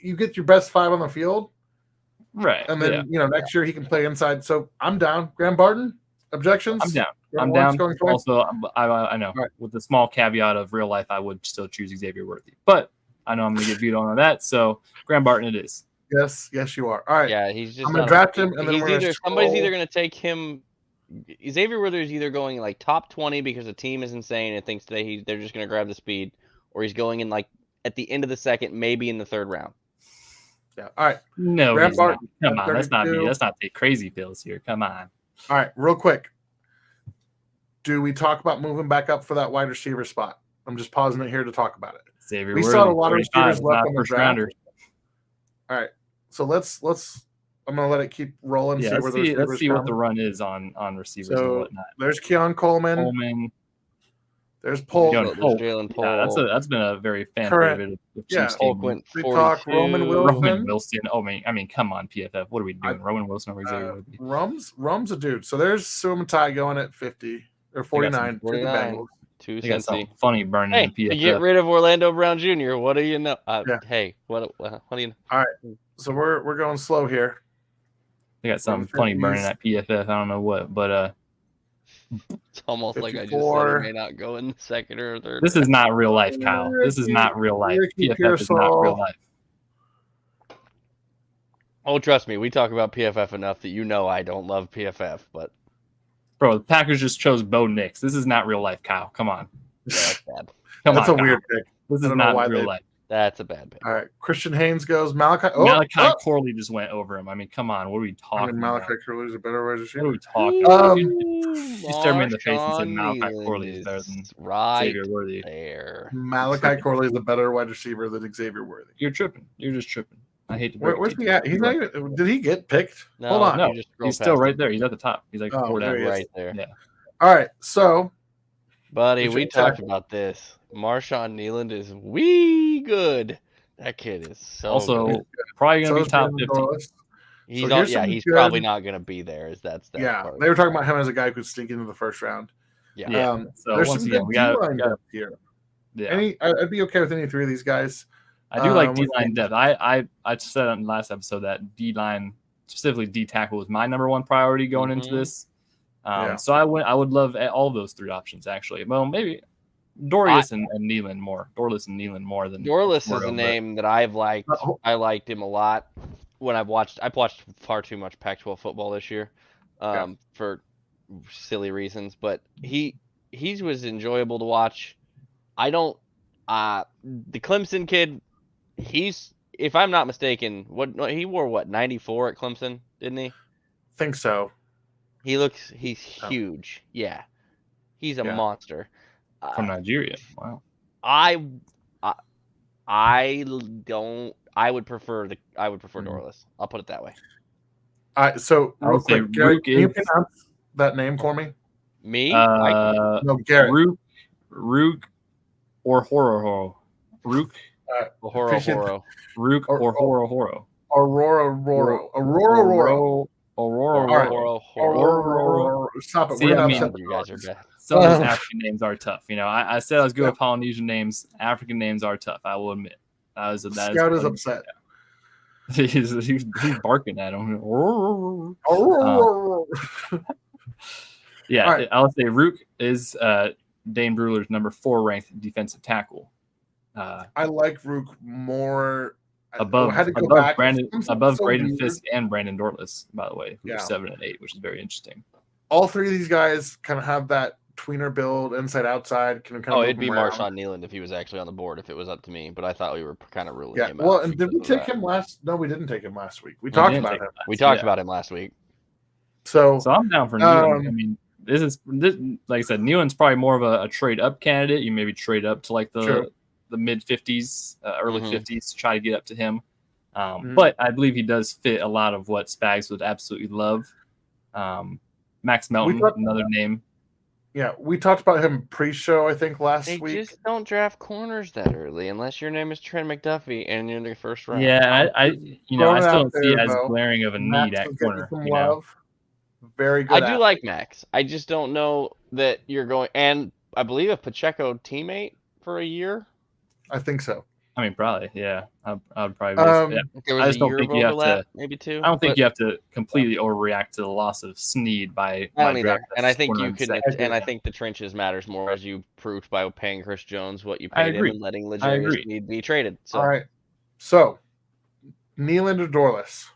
you get your best 5 on the field, right? And then next year he can play inside. So I'm down. Graham Barton, objections? I'm down. I'm down. Also, I know with the small caveat of real life, I would still choose Xavier Worthy, but I know I'm going to get vetoed on that. So Graham Barton, it is. Yes, you are. All right. Yeah, he's just. I'm going to draft him, and then somebody's either going to take him. Xavier Worthy is either going like top 20 because the team is insane and thinks they're just going to grab the speed, or he's going in like at the end of the second, maybe in the 3rd round. Yeah. All right. No, Graham Barton, come on. Let's not take crazy pills here. Come on. All right, real quick. Do we talk about moving back up for that wide receiver spot? I'm just pausing it here to talk about it. Xavier we Worthy, saw a lot of receivers left on the draft. Rounder. All right, so let's. I'm gonna let it keep rolling. Yeah, let's see what the run is on receivers and whatnot. There's Keon Coleman. There's Polk. There's Jalen Polk. Yeah, that's been a very fan favorite. Polk went 42. We talk Roman Wilson. Oh, I mean, come on, PFF. What are we doing? Roman Wilson over Xavier Worthy. Rum's a dude. So there's Sumatai going at 50 or 49. 49. They got some funny burning in PFF. To get rid of Orlando Brown Jr. What do you know? Hey, what do you know? All right, so we're going slow here. They got something funny burning at PFF. I don't know what, but it's almost 54. Like I just said, he may not go in the 2nd or 3rd. This is not real life, Kyle. This is not real life. PFF is not real life. Oh, trust me, we talk about PFF enough that I don't love PFF, but bro, the Packers just chose Bo Nix. This is not real life, Kyle. Come on. Yeah, that's bad. That's a weird pick. This is not real life. That's a bad pick. All right, Christian Haynes goes. Malachi Corley just went over him. I mean, come on. What are we talking about? Malachi Corley is a better wide receiver. What are we talking about? You stared me in the face and said Malachi Corley is better than Xavier Worthy. Malachi Corley is a better wide receiver than Xavier Worthy. You're tripping. You're just tripping. I hate to break it. Where's he at? He's not even. Did he get picked? No, hold on. No, he's still right there. He's at the top. He's like 4 down. Right there. Yeah. All right, so, buddy, we talked about this. Marshawn Nealand is good. That kid is so also good. Probably gonna be top 15. He's probably not gonna be there. That's part. They were talking about him as a guy who could sneak into the 1st round. Yeah. So there's some good D-line depth here. Yeah. I'd be okay with any 3 of these guys. I do like D-line depth. I said on the last episode that D-line, specifically D tackle, was my number 1 priority going into this. So I would love all of those 3 options actually. Well, maybe Dorless and Nealon more. Dorless and Nealon more than Dorless is a name that I've liked. I liked him a lot when I've watched far too much Pac-12 football this year, for silly reasons. But he was enjoyable to watch. I don't. The Clemson kid, if I'm not mistaken, he wore 94 at Clemson, didn't he? Think so. He's huge. Yeah, he's a monster. From Nigeria. Wow. I would prefer Dorless. I'll put it that way. So real quick, Gary, can you pronounce that name for me? Me? No, Gary. Rook or Horo. Rook. Horo. Rook or Horo. Aurora. Stop it. See, you guys are bad. Some of those African names are tough. I said I was good with Polynesian names. African names are tough. I will admit. Scout is upset. He's barking at him. Yeah, I'll say Rook is Dane Bruler's number 4 ranked defensive tackle. I like Rook more. Above Braden Fisk and Brandon Dorless, by the way, who are 7 and 8, which is very interesting. All 3 of these guys kind of have that tweener build, inside outside. It'd be Marshawn Nealon if he was actually on the board, if it was up to me. But I thought we were kind of ruling him out. Well, and did we take him last? No, we didn't take him last week. We talked about him. We talked about him last week. So I'm down for Nealon. I mean, this like I said, Nealon's probably more of a trade up candidate. You maybe trade up to like the mid 50s, early 50s to try to get up to him. But I believe he does fit a lot of what Spags would absolutely love. Max Melton, another name. Yeah, we talked about him pre-show, I think, last week. They just don't draft corners that early unless your name is Trent McDuffie and you're in the first round. Yeah, I still don't see it as glaring of a need at corner. Very good. I do like Max. I just don't know that you're going. And I believe a Pacheco teammate for a year. I think so. I mean, probably, yeah. I would probably. I just don't think you have to. Maybe 2. I don't think you have to completely overreact to the loss of Snead by. And I think you can. And I think the trenches matters more, as you proved by paying Chris Jones what you paid him and letting L'Jarius Snead be traded. So. All right. So, Nealon or Dorless?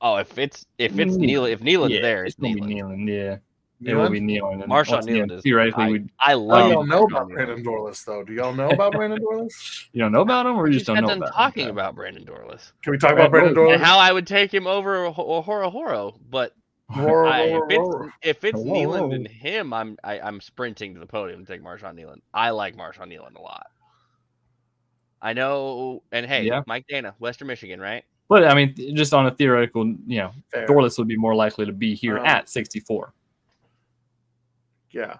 Oh, if Nealon's there, it's gonna be Nealon. Yeah. It will be Nealon. Marshawn Nealon is theoretically. I love. Y'all know about Brandon Dorless, though. Do y'all know about Brandon Dorless? You don't know about him, or you just don't know about him? Talking about Brandon Dorless. Can we talk about Brandon Dorless? And how I would take him over Horo, but if it's Nealon and him, I'm sprinting to the podium to take Marshawn Nealon. I like Marshawn Nealon a lot. I know, and hey, Mike Dana, Western Michigan, right? But I mean, just on a theoretical, Dorless would be more likely to be here at 64. Yeah.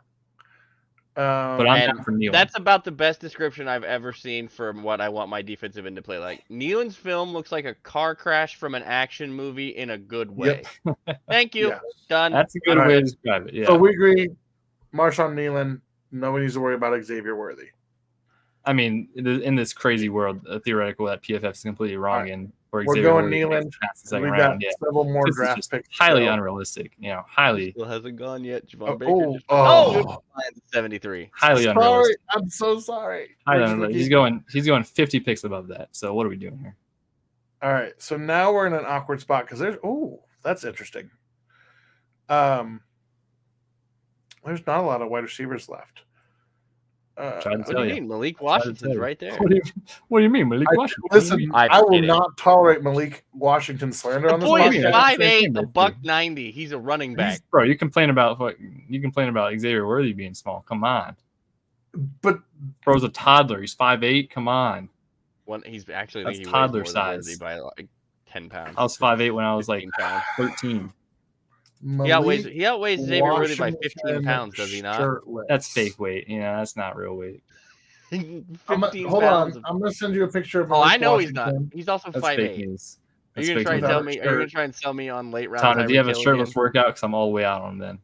But I'm down for Nealon. That's about the best description I've ever seen for what I want my defensive end to play like. Nealon's film looks like a car crash from an action movie in a good way. Yep. Thank you. Yeah. Done. That's a good way to describe it. Yeah. So we agree, Marshawn Nealon, nobody needs to worry about Xavier Worthy. I mean, in this crazy world, theoretical that PFF is completely wrong in. We're going Nealon. We've got several more draft picks. Highly unrealistic. Highly. Still hasn't gone yet. Javon Baker. 73. Highly unrealistic. I'm so sorry. Highly unrealistic. He's going 50 picks above that. So what are we doing here? All right. So now we're in an awkward spot because that's interesting. There's not a lot of wide receivers left. What do you mean? Malik Washington's right there. What do you mean, Malik Washington? Listen, I will not tolerate Malik Washington slander on this podcast. He's 5'8", $190. He's a running back. Bro, you complain about Xavier Worthy being small. Come on. But bro's a toddler. He's 5'8". Come on. He's actually that's toddler size by like 10 pounds. I was 5'8" when I was like 13. He outweighs Xavier Worthy by 15 pounds, does he not? Shirtless. That's fake weight. That's not real weight. Hold on. I'm going to send you a picture of I know Washington. He's not. He's also 5'8". Are you going to try and tell me? Are you going to try and sell me on late round? Tana, do you have a shirtless workout? Because I'm all the way out on then.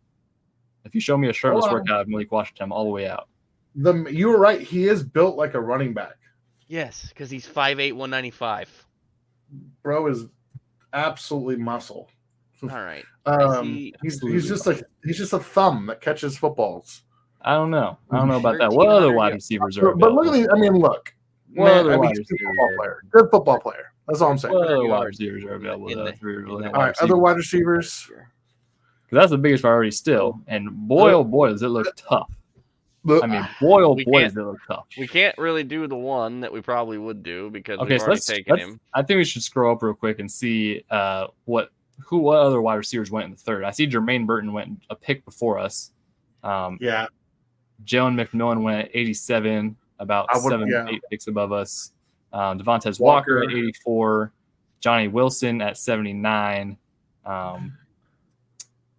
If you show me a shirtless workout of Malik Washington, I'm all the way out. You were right. He is built like a running back. Yes, because he's 5'8", 195. Bro is absolutely muscle. All right. He's just a thumb that catches footballs. I don't know about that. What other wide receivers are available? But look at these. I mean, look. He's a football player. Good football player. That's all I'm saying. What other wide receivers are available? All right, other wide receivers. Because that's the biggest priority still. And boy, oh boy, does it look tough. I mean, boy, oh boy, does it look tough. We can't really do the one that we probably would do because we've already taken him. I think we should scroll up real quick and see what other wide receivers went in the third. I see Jermaine Burton went a pick before us. Yeah. Jalen McMillan went at 87, about 8 picks above us. Devontae Walker at 84. Johnny Wilson at 79.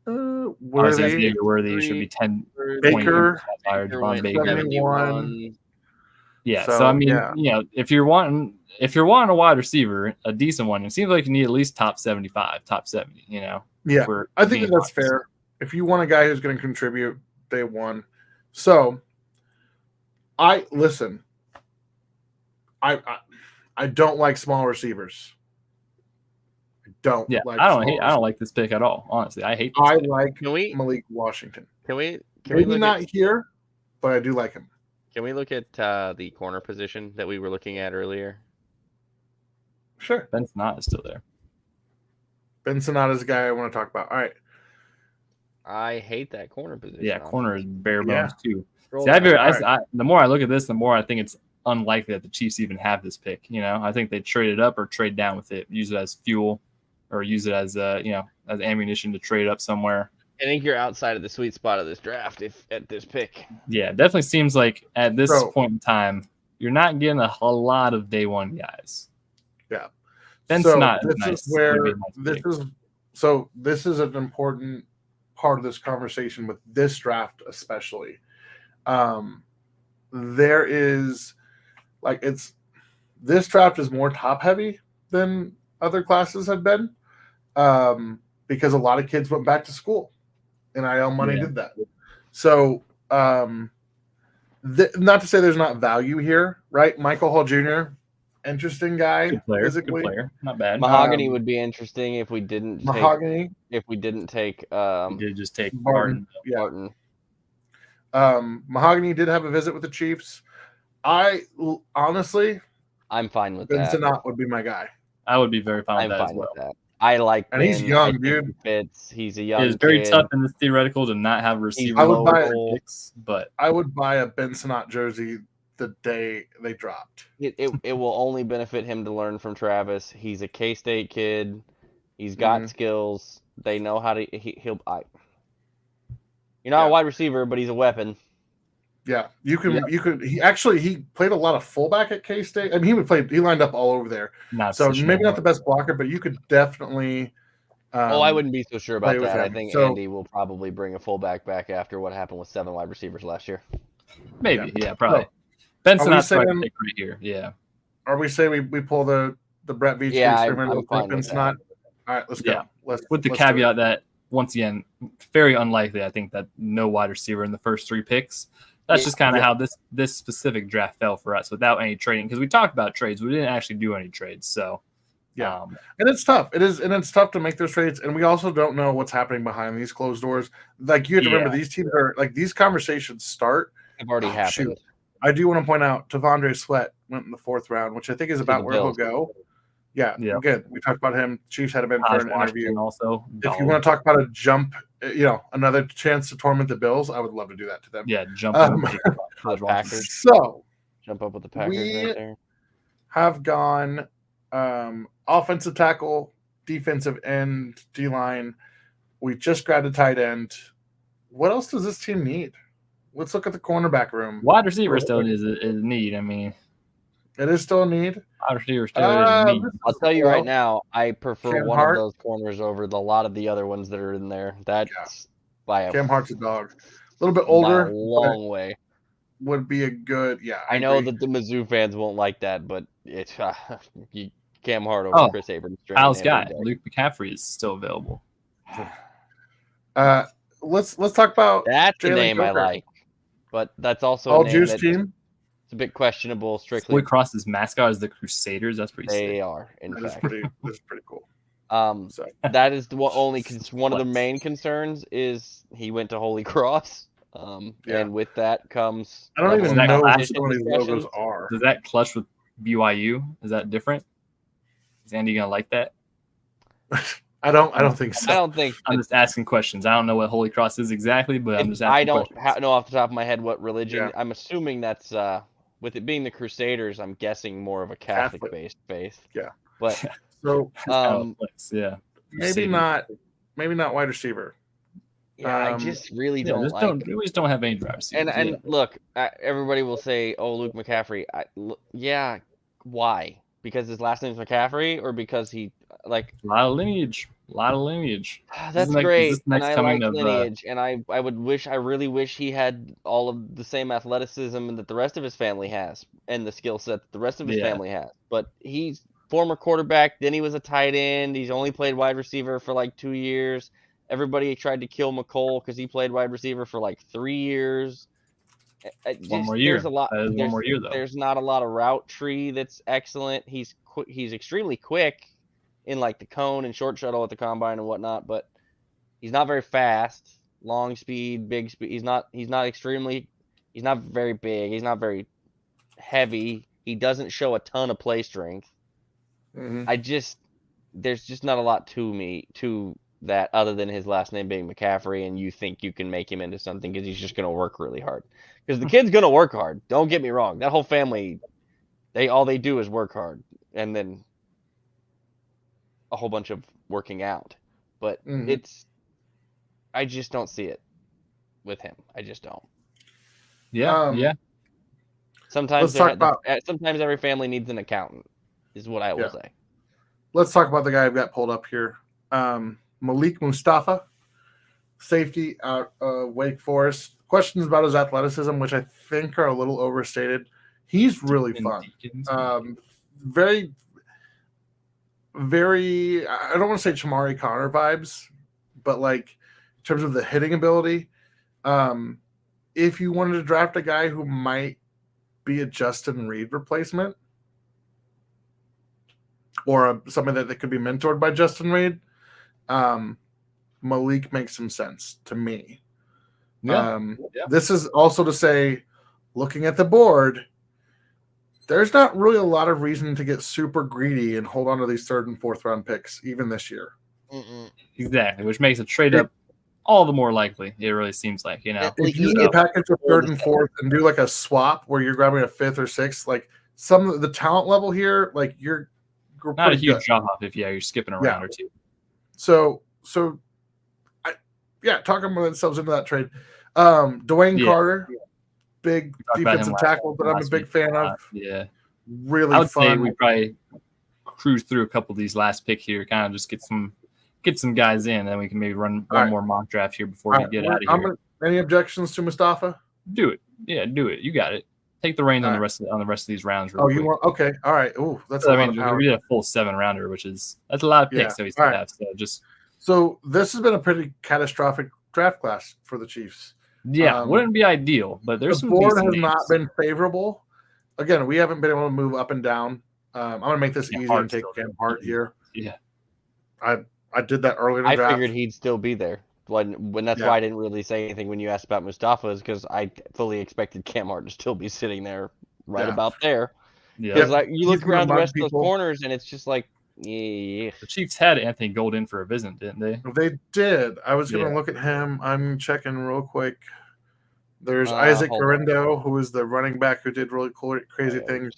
Worthy should be 10. Baker. Yeah, so I mean, if you're wanting a wide receiver, a decent one, it seems like you need at least top 75, top 70. Yeah, I think that's fair. If you want a guy who's going to contribute day one, so I don't like small receivers. I don't like this pick at all. Honestly, I hate this pick. Like Malik Washington. Maybe not here, but I do like him. Can we look at the corner position that we were looking at earlier? Sure. Ben Sinnott is still there. Ben Sinnott is the guy I want to talk about. All right. I hate that corner position. Yeah, corner is bare bones too. See, the more I look at this, the more I think it's unlikely that the Chiefs even have this pick. I think they trade it up or trade down with it, use it as fuel, or use it as as ammunition to trade up somewhere. I think you're outside of the sweet spot of this draft at this pick. Yeah, it definitely seems like at this point in time, you're not getting a whole lot of day one guys. Yeah. This is an important part of this conversation with this draft, especially. There is this draft is more top heavy than other classes have been, because a lot of kids went back to school. NIL money did that. So, not to say there's not value here, right? Michael Hall Jr., interesting guy, good player, not bad. Mahogany would be interesting if we didn't take. If we didn't take, we did just take Barton. Barton. Mahogany did have a visit with the Chiefs. I'm fine with Ben that. Sinnott would be my guy. I would be very fine with that as well. With that. I like, and he's young, dude. He fits. He's a young. It's very tough in this theoretical to not have a receiver. I would buy a Ben Sinnott jersey the day they dropped. It will only benefit him to learn from Travis. He's a K-State kid. He's got skills. They know how to. You're not a wide receiver, but he's a weapon. Yeah, you could. He played a lot of fullback at K-State. I mean, he lined up all over there. Maybe not the best blocker, but you could definitely. I wouldn't be so sure about that. I think Andy will probably bring a fullback back after what happened with 7 wide receivers last year. Maybe, probably. Ben Sinnott's pick right here. Yeah. Are we saying we pull the Brett Veach experiment with Ben Sinnott? All right, let's go. With the caveat that, once again, very unlikely. I think that no wide receiver in the first 3 picks. That's just kind of how this specific draft fell for us without any trading. Because we talked about trades, we didn't actually do any trades. So, and it's tough. It's tough to make those trades, and we also don't know what's happening behind these closed doors. Like, you have to remember, these teams are these conversations start. Have already happened. Shoot. I do want to point out Tavondre Sweat went in the 4th round, which I think is about where he'll go. Yeah. Again, we talked about him. Chiefs had him in for an interview. Also, if you want to talk about a jump, another chance to torment the Bills, I would love to do that to them. Yeah, jump up with the Packers. So jump up with the Packers right there. Have gone offensive tackle, defensive end, D-line. We just grabbed a tight end. What else does this team need? Let's look at the cornerback room. Wide receiver still is a need. I mean, it is still a need. Wide receiver still is a need. I'll tell you right now, I prefer one of those corners over a lot of the other ones that are in there. That's by Cam Hart's a dog. A little bit older. A long way. Would be a good, I know that the Mizzou fans won't like that, but it's Cam Hart over Chris Abrams. Kyle's guy, Luke McCaffrey, is still available. Let's talk about that's the name Joker. I like. But that's also all juice team. It's a bit questionable. Strictly, Holy Cross's mascot is the Crusaders. That's pretty. They sick. are. In fact, that's pretty cool. That is the only one of the main concerns is he went to Holy Cross. And with that comes. I don't even know what some of these logos are. Does that clutch with BYU? Is that different? Is Andy gonna like that? I don't think so. I don't think. I'm just asking questions. I don't know what Holy Cross is exactly, but I'm just asking. I don't know off the top of my head what religion. I'm assuming that's with it being the Crusaders. I'm guessing more of a Catholic-based faith. Yeah, but so yeah, maybe not wide receiver. Yeah, I just really don't like. We just don't have any drive receivers. And look, everybody will say, "Oh, Luke McCaffrey." Yeah, why? Because his last name's McCaffrey, or because he like a lot of lineage. That's great, and I like lineage, and I really wish he had all of the same athleticism and that the rest of his family has, and the skill set that the rest of his family has. But he's former quarterback, then he was a tight end. He's only played wide receiver for like 2 years. Everybody tried to kill McCole because he played wide receiver for like 3 years. One more year. There's a lot. One more year though. There's not a lot of route tree that's excellent. He's extremely quick in like the cone and short shuttle at the combine and whatnot, but he's not very fast. Long speed, big speed. He's not very big. He's not very heavy. He doesn't show a ton of play strength. Mm-hmm. There's just not a lot to that other than his last name being McCaffrey, and you think you can make him into something because he's just going to work really hard. Because the kid's going to work hard. Don't get me wrong. That whole family, all they do is work hard, and then a whole bunch of working out. But I just don't see it with him. I just don't. Yeah. Sometimes every family needs an accountant, is what I will say. Let's talk about the guy I've got pulled up here. Malik Mustafa, safety out Wake Forest. Questions about his athleticism, which I think are a little overstated. He's really fun. Very, very, I don't want to say Chamari Connor vibes, but like in terms of the hitting ability, if you wanted to draft a guy who might be a Justin Reed replacement or somebody that could be mentored by Justin Reed, Malik makes some sense to me. This is also to say, looking at the board, there's not really a lot of reason to get super greedy and hold on to these 3rd and 4th round picks even this year. Exactly, which makes a trade up all the more likely. It really seems like, if you need a package of 3rd and 4th and do like a swap where you're grabbing a 5th or 6th, like some of the talent level here, like you're not a huge drop off if you're skipping a round or two. So talking themselves into that trade. Dwayne Carter, big defensive tackle that I'm a big fan of. Really I would fun. say we probably cruise through a couple of these last pick here, kind of just get some guys in, and then we can maybe run one more mock draft here before we get out of here. Any objections to Mustafa? Do it. Yeah, do it. You got it. Take the reins on the rest of these rounds. You want? Okay, all right. Oh, that's we did a full 7-rounder, that's a lot of picks that we still have. So this has been a pretty catastrophic draft class for the Chiefs. Yeah, wouldn't be ideal, but there's the board has not been favorable. Again, we haven't been able to move up and down. I'm gonna make this easy and take Cam Hart here. Yeah, I did that earlier in the draft. I figured he'd still be there. When that's why I didn't really say anything when you asked about Mustafa, is because I fully expected Cam Hart to still be sitting there about there. Yeah, because like you look around the rest of those corners and it's just like, the Chiefs had Anthony Gold in for a visit, didn't they? They did. I was going to look at him. I'm checking real quick. There's Isaac Garendo, who is the running back who did really cool, crazy things.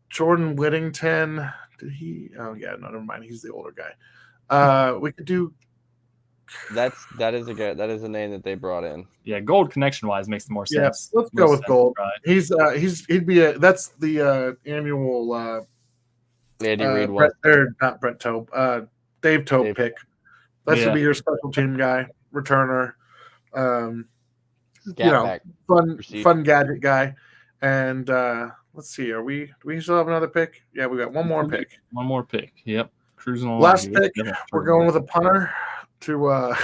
Jordan Whittington. Did he? Oh yeah, no, never mind. He's the older guy. We could do. That is a name that they brought in. Yeah, Gold connection wise makes more sense. Let's go with Gold. Right. He'd be that's the annual. Andy Reid was not Brett Tobe. Dave Tobe pick. That should be your special team guy, returner. Fun gadget guy. And let's see, do we still have another pick? Yeah, we got one more pick. One more pick. Yep. Cruising along. Last pick, we're going with a punter to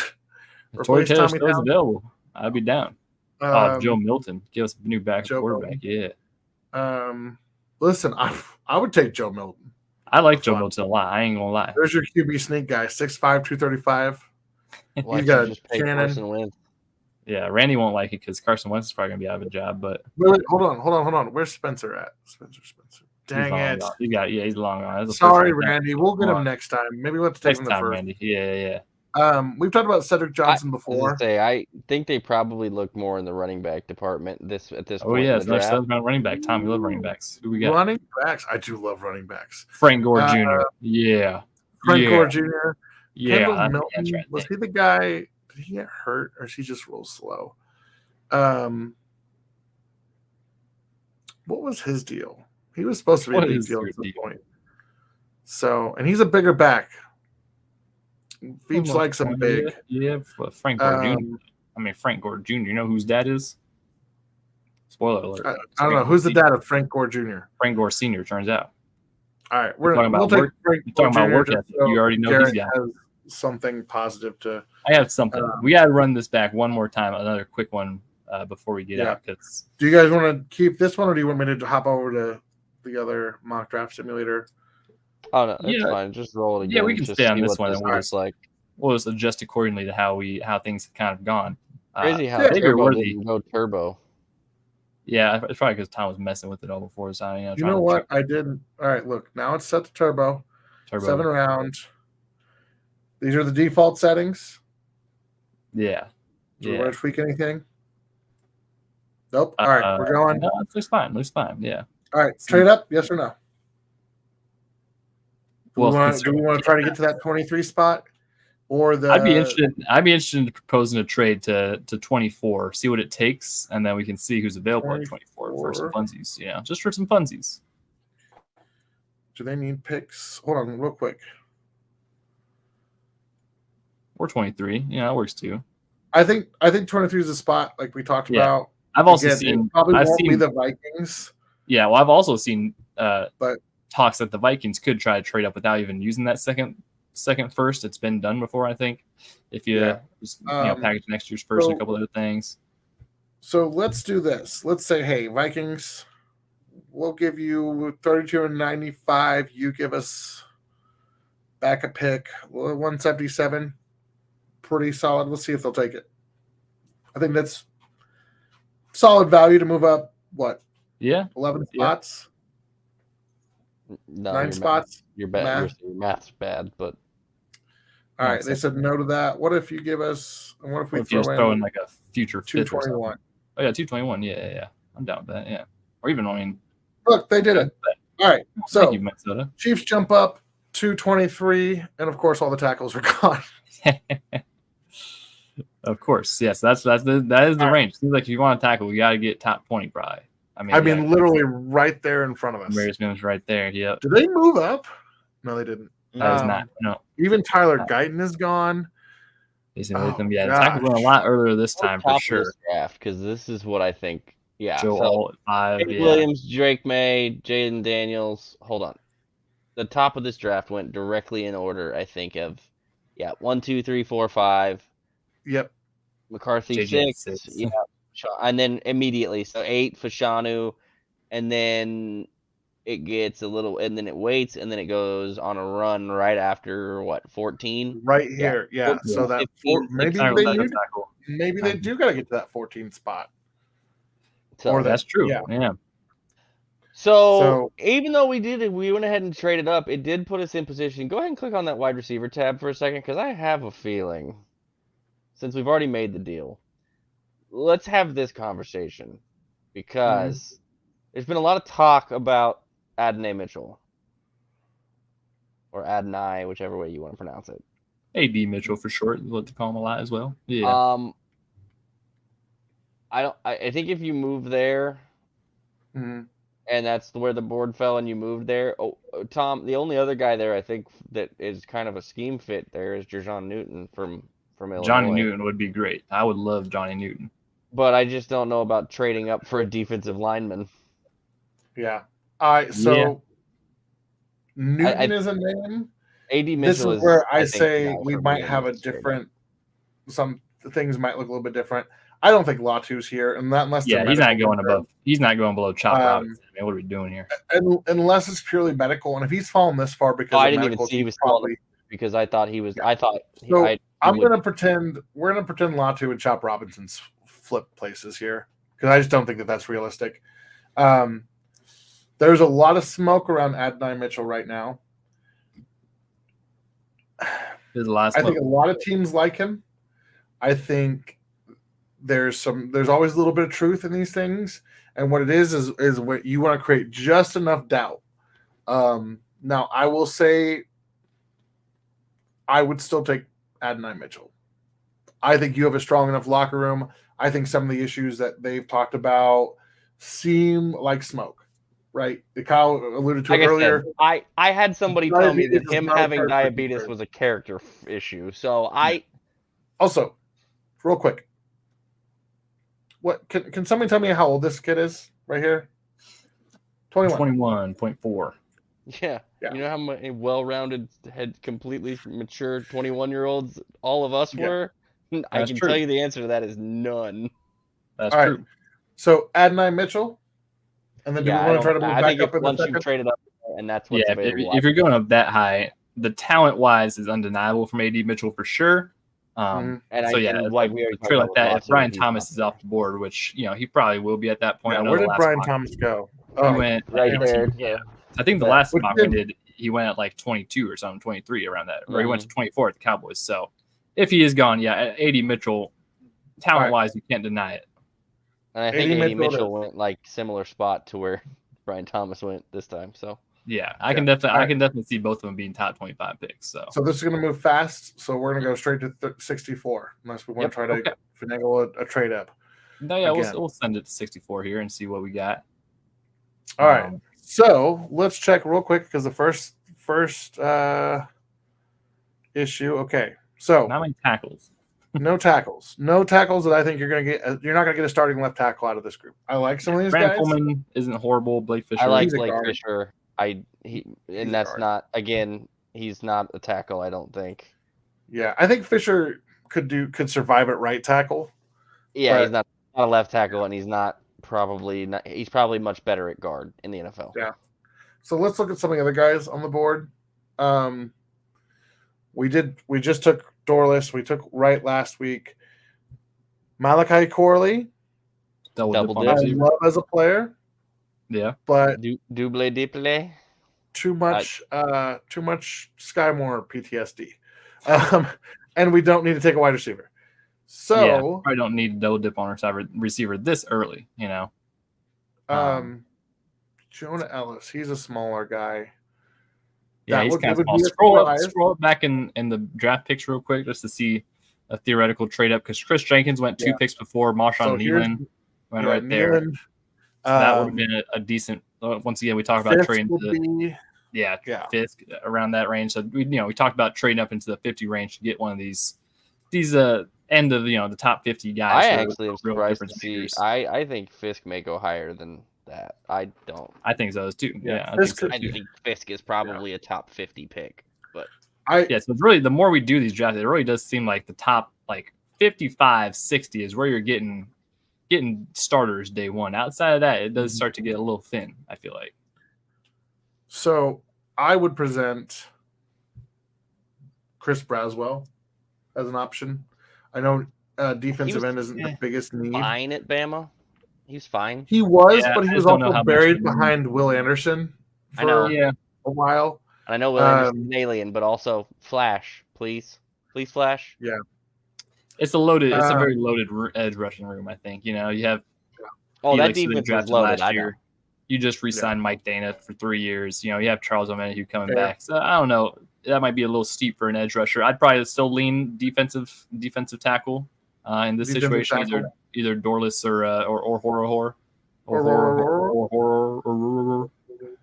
replace Tommy Town. Available. I'd be down. Joe Milton. Give us a new quarterback. Milton. Yeah. Listen, I would take Joe Milton. I like Joe Mixon a lot. I ain't gonna lie. There's your QB sneak guy, 6'5", 235. Why you just pay Carson Wentz? Yeah, Randy won't like it because Carson Wentz is probably gonna be out of a job. But wait, hold on. Where's Spencer at? Spencer. Dang it! He's long on. Sorry, Randy. We'll get him next time. Maybe we'll have to take him the first. Randy. Yeah. We've talked about Cedric Johnson before. I think they probably look more in the running back department at this point. Oh yeah, it's nice about running back. Tom, you love running backs. Who we got? Running backs. I do love running backs. Frank Gore Jr. Yeah. Frank Gore Jr. Yeah. Kendall Milton, was he the guy? Did he get hurt or is he just real slow? What was his deal? He was supposed to be a big deal at some point. So, and he's a bigger back. Phoebes likes him big. Yeah, Frank Gore Jr. I mean, Frank Gore Jr. You know whose dad is? Spoiler alert. I don't know. Who's the dad of Frank Gore Jr.? Frank Gore Sr. turns out. All right. We'll take Frank Gore Jr. Work ethic. You already know these guys. Has something positive to. I have something. We got to run this back one more time. Another quick one before we get out. Do you guys want to keep this one or do you want me to hop over to the other mock draft simulator? Oh no, it's fine. Just roll it again. Yeah, we can stay on this one, and we'll just adjust accordingly to how things have kind of gone. Crazy how Turbo didn't go turbo. Yeah, it's probably because Tom was messing with it all before. So you know what? I didn't. All right, look. Now it's set to turbo. 7 rounds. These are the default settings. Yeah. Do we want to tweak anything? Nope. All right, we're going. No, it's fine. Looks fine. Yeah. All right, trade up. Yes or no? Do we want to try to get to that 23 spot, or I'd be interested in proposing a trade to 24. See what it takes, and then we can see who's available at 24 for some funsies. Yeah, just for some funsies. Do they need picks? Hold on, real quick. Or 23. Yeah, that works too. I think 23 is a spot like we talked about. I've also seen. I've seen be the Vikings. Yeah, well, I've also seen talks that the Vikings could try to trade up without even using that second first. It's been done before, I think. If you just package next year's first and a couple other things. So let's do this. Let's say, hey, Vikings, we'll give you 32 and 95. You give us back a pick, 177. Pretty solid. We'll see if they'll take it. I think that's solid value to move up. What? Yeah, 11 spots. No, 9 spots. Your math's bad, but all right. They said no to that. What if you give us? And what if we throw in like a future 221? Oh yeah, 221. Yeah. I'm down with that. Yeah, or even look, they did it. All right. So thank you, Minnesota. Chiefs jump up 223, and of course all the tackles are gone. Of course, yes. That is the range. Seems like if you want to tackle, you got to get top 20, probably. I mean, literally right there in front of us. Marius Mims right there. Yep. Did they move up? No, they didn't. That is not. No. Even Tyler Guyton is gone. Tackles went a lot earlier this time for sure. Because this is what I think. Yeah. Joe Alt at 5. Williams, Drake May, Jaden Daniels. Hold on. The top of this draft went directly in order, I think, of 1, 2, 3, 4, 5. Yep. McCarthy 6. Yeah. And then immediately, so 8 Fashanu, and then it gets a little, and then it waits, and then it goes on a run right after 14? Right here, yeah. So that 15, maybe they do got to get to that 14 spot. So that's true. Yeah. So even though we went ahead and traded up, it did put us in position. Go ahead and click on that wide receiver tab for a second, because I have a feeling, since we've already made the deal, let's have this conversation, because there's been a lot of talk about Adonai Mitchell, or Adonai, whichever way you want to pronounce it. A.D. Mitchell for short is what they call him a lot as well. Yeah. I think if you move there, and that's where the board fell, and you moved there. Oh, Tom, the only other guy there I think that is kind of a scheme fit there is Jerjon Newton from Illinois. Johnny Newton would be great. I would love Johnny Newton. But I just don't know about trading up for a defensive lineman. Yeah. Newton is a name. A.D. Mitchell this is where I say we might have a different. Some things might look a little bit different. I don't think Latu's here, and that unless he's not going above. He's not going below Chop Robinson. I mean, what are we doing here? And unless it's purely medical, and if he's fallen this far because I of didn't medical, even see he was probably because I thought he was. Yeah. I thought. So I'm gonna pretend we're gonna pretend Latu and Chop Robinson's flip places here because I just don't think that that's realistic. There's a lot of smoke around Adonai Mitchell right now. There's a lot of smoke. I think a lot of teams like him. I think there's always a little bit of truth in these things, and what it is what you want to create just enough doubt. Now I will say I would still take Adonai Mitchell. I think you have a strong enough locker room. I think some of the issues that they've talked about seem like smoke, right? Kyle alluded to it earlier. I had somebody tell me that him having diabetes was a character issue. So also, real quick, what can somebody tell me how old this kid is right here? 21.4. Yeah. You know how many well-rounded, completely mature 21-year-olds all of us were? I can tell you the answer to that is none. That's true. Right. So Adonai Mitchell, and then do we want to try to move back up in once you've traded up, and that's what's available. If you're going up that high, the talent-wise is undeniable from AD Mitchell for sure. And like that, if Brian Thomas is off the board, which he probably will be at that point. Yeah, where did Brian Thomas go? He went right there. Yeah. I think the last mock we did, he went at like 22 or something, 23 around that, or he went to 24 at the Cowboys. So if he is gone, AD Mitchell, talent-wise, you can't deny it. And I think AD Mitchell went like similar spot to where Brian Thomas went this time. So I can definitely see both of them being top 25 picks. So this is going to move fast. So we're going to go straight to 64, unless we want to try to finagle a trade up. No, we'll send it to 64 here and see what we got. All right. So let's check real quick because the first issue. Okay, so not many tackles. No tackles that I think you're going to get. You're not going to get a starting left tackle out of this group. I like some of these guys. Coleman isn't horrible. Blake Fisher. I like Blake Fisher. That's not he's not a tackle. I don't think. Yeah, I think Fisher could survive at right tackle. Yeah, he's not a left tackle, and he's probably much better at guard in the NFL. Yeah. So let's look at some of the other guys on the board. We just took Dorless. We took Wright last week. Malachi Corley. Double dip. I love as a player. Yeah. But double diple. Too much Sky Moore PTSD. And we don't need to take a wide receiver. So I don't need to double dip on our receiver this early, Jonah Ellis, he's a smaller guy. Yeah, he's kind of small. Scroll up back in the draft picks real quick just to see a theoretical trade up because Chris Jenkins went 2 picks before. Marshawn Nealon went right there. So that would have been a decent. Once again, we talked about trading Fisk around that range. So we talked about trading up into the 50 range to get one of these end of the top 50 guys. I actually am surprised to see. I think Fisk may go higher than that. I don't. I think so too. Yeah, I think Fisk is probably a top 50 pick. But so it's really the more we do these drafts, it really does seem like the top 55, 60 is where you're getting starters day one. Outside of that, it does start to get a little thin, I feel like. So I would present Chris Braswell as an option. I know defensive end isn't the biggest need. Fine at Bama. He's fine. He was, but he was also buried behind Will Anderson for a while. And I know Will Anderson's an alien, but also Flash, please. Please, Flash. Yeah. It's a very loaded edge rushing room, I think. You have that defense is loaded. Last year. You just re-signed Mike Dana for 3 years. You have Charles Omenihu coming back. So I don't know. That might be a little steep for an edge rusher. I'd probably still lean defensive tackle in this situation. Either Dorless or Horror.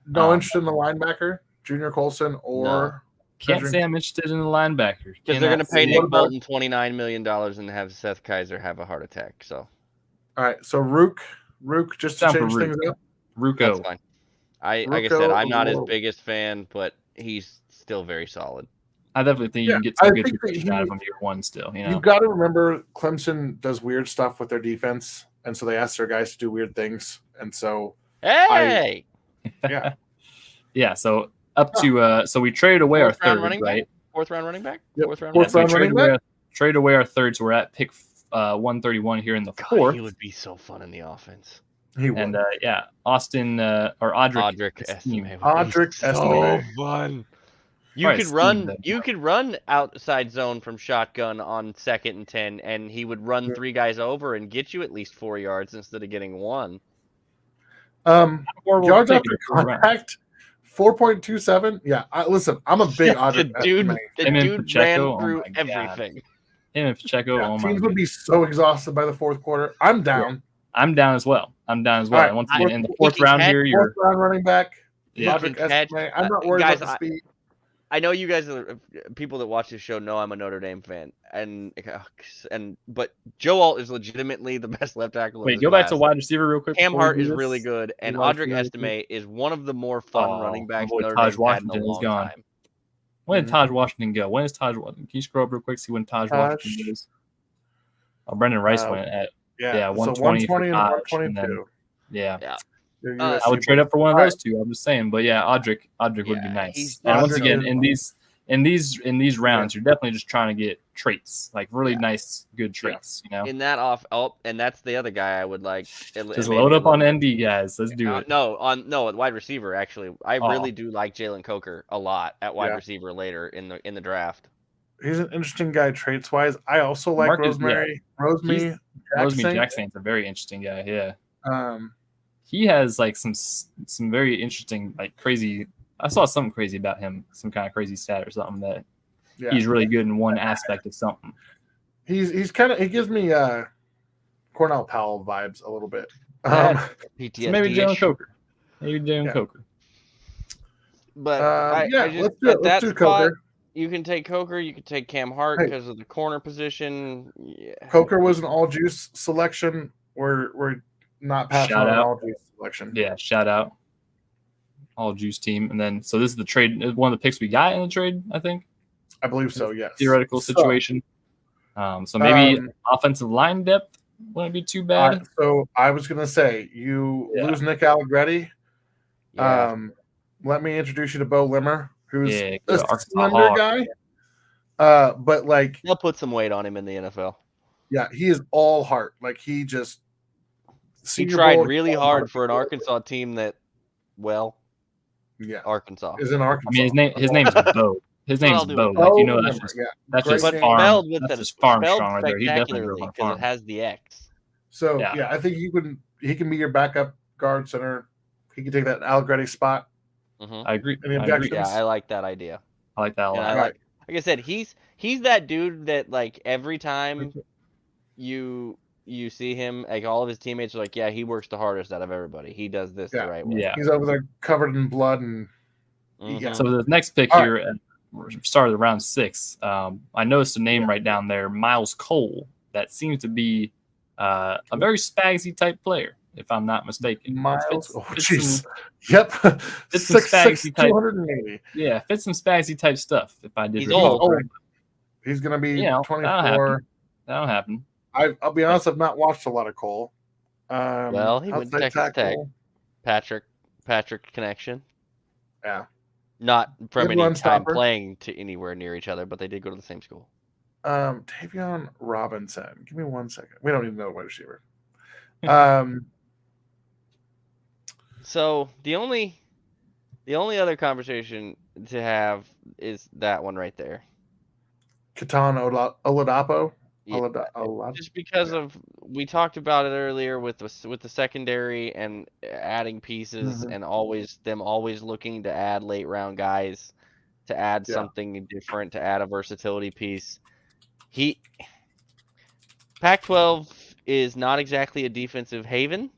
No interest in the linebacker, Junior Colson or. Can't say I'm interested in the linebacker because they're going to pay Nick Bolton $29 million and have Seth Kaiser have a heart attack. So, all right. So Rook, just to change things up. Ruko. That's fine. Like I said, I'm not his biggest fan, but he's still very solid. I definitely think you can get some good production out of him year one still. You got to remember Clemson does weird stuff with their defense, and so they ask their guys to do weird things, and so yeah. So up to so we traded away our third, right? Fourth round running back. Yep. Fourth round running back. Trade away our third, so we're at pick 131 here in the fourth. He would be so fun in the offense. He would. And Austin or Audric Estime. Audric so fun. You could run outside zone from shotgun on 2nd and 10, and he would run 3 guys over and get you at least 4 yards instead of getting 1. Yards after contact, 4.27. Yeah, listen, I'm a big Audric. The dude ran through everything. Him and Pacheco. Teams would be so exhausted by the fourth quarter. I'm down. I'm down as well. Right. And once again, in the fourth round here, fourth round running back. Yeah. I'm not worried about the speed. I know you guys are people that watch this show know I'm a Notre Dame fan, but Joe Alt is legitimately the best left tackle. Wait, go back to wide receiver real quick. Cam Hart is really good, and Audric Estime is one of the more fun running backs Notre Dame's had in a long time. When did Taj Washington go? When is Taj Washington? Can you scroll up real quick, see when Taj Washington goes? Oh, Brendan Rice went at 120 so 120 and 122. I would trade up for one of those two. I'm just saying, but Audric would be nice. And once again, in these rounds, you're definitely just trying to get traits, like really nice, good traits. In that and that's the other guy I would like. Just load up on ND guys. Let's do it. No, at wide receiver actually, I really do like Jalen Coker a lot at wide receiver later in the draft. He's an interesting guy traits wise. I also like Rosemary Jackson's a very interesting guy. Yeah. He has like some very interesting, like crazy. I saw something crazy about him, some kind of crazy stat or something that he's really good in one aspect of something. He gives me Cornell Powell vibes a little bit. So maybe Jalen Coker. Coker. But let's do it. Let's do Coker. You can take Coker. You can take Cam Hart because of the corner position. Yeah. Coker was an all juice selection. We're not passing on an all juice selection. Yeah, shout out all juice team. And then so this is the trade. One of the picks we got in the trade, I think. I believe so. Yes. Theoretical situation. So maybe offensive line depth wouldn't be too bad. So I was gonna say you lose Nick Allegretti. Yeah. Let me introduce you to Bo Limmer, who's a Arkansas slender guy. But like they'll put some weight on him in the NFL. Yeah, he is all heart. Like he just tried really hard for an Arkansas team that Arkansas is in Arkansas. I mean his name's Bo. His name's Bo. Like that's just farm. That's just farm strong right there. He definitely grew up on farm. It has the X. So I think he can be your backup guard center. He can take that Allegretti spot. Mm-hmm. I agree. Yeah, I like that idea. I like that a lot. Like I said, he's that dude that like every time you see him, like all of his teammates are like, yeah, he works the hardest out of everybody. He does this the right way. Yeah, he's over there covered in blood and. So the next pick here at start of round 6. I noticed a name right down there, Miles Cole. That seems to be a very spagsy type player, if I'm not mistaken. Miles, jeez, yep, 6'6", 280. Yeah, fits some spagsy type stuff. If I did, he's old. He's gonna be 24. That'll happen. I'll be honest, I've not watched a lot of Cole. He went to Texas Tech. Patrick connection. Yeah. Not from any time playing to anywhere near each other, but they did go to the same school. Tavion Robinson. Give me 1 second. We don't even know wide receiver. So the only other conversation to have is that one right there. Katan Oladapo. Yeah, just because of we talked about it earlier with the secondary and adding pieces and always looking to add late round guys to add something different, to add a versatility piece. Pac-12 is not exactly a defensive haven.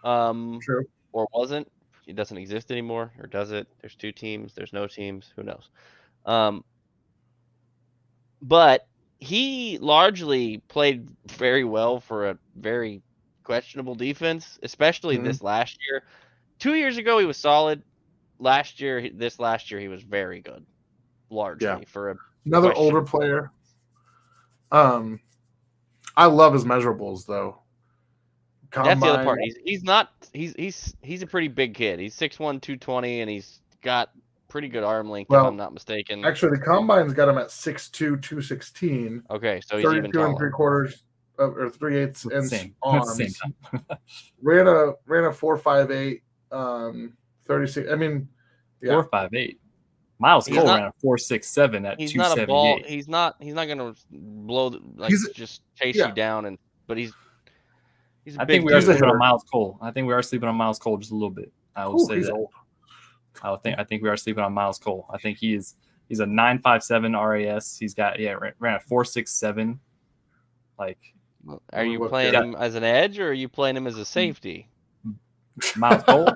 True. Or wasn't. It doesn't exist anymore, or does it? There's 2 teams, there's no teams, who knows. But he largely played very well for a very questionable defense, especially this last year. 2 years ago, he was solid. This last year, he was very good. largely for another older player. I love his measurables though. Combine. That's the other part. He's a pretty big kid. He's 6'1", 220, and he's got pretty good arm length, if I'm not mistaken. Actually, the combine's got him at 6'2", 216. Okay, so he's even taller. 32 3/4 or 3/8 inch arms. ran a 4.58, 36. I mean, 4.58. Miles Cole ran a 4.67 at 278. He's not a ball. He's not gonna blow just chase you down, but he's I think we are sleeping on Miles Cole. I think we are sleeping on Miles Cole just a little bit. I will say that. Old. I think we are sleeping on Miles Cole. I think he's a 9.57 RAS. He's got ran a 4.67. Like, are you playing him as an edge or are you playing him as a safety? Miles Cole.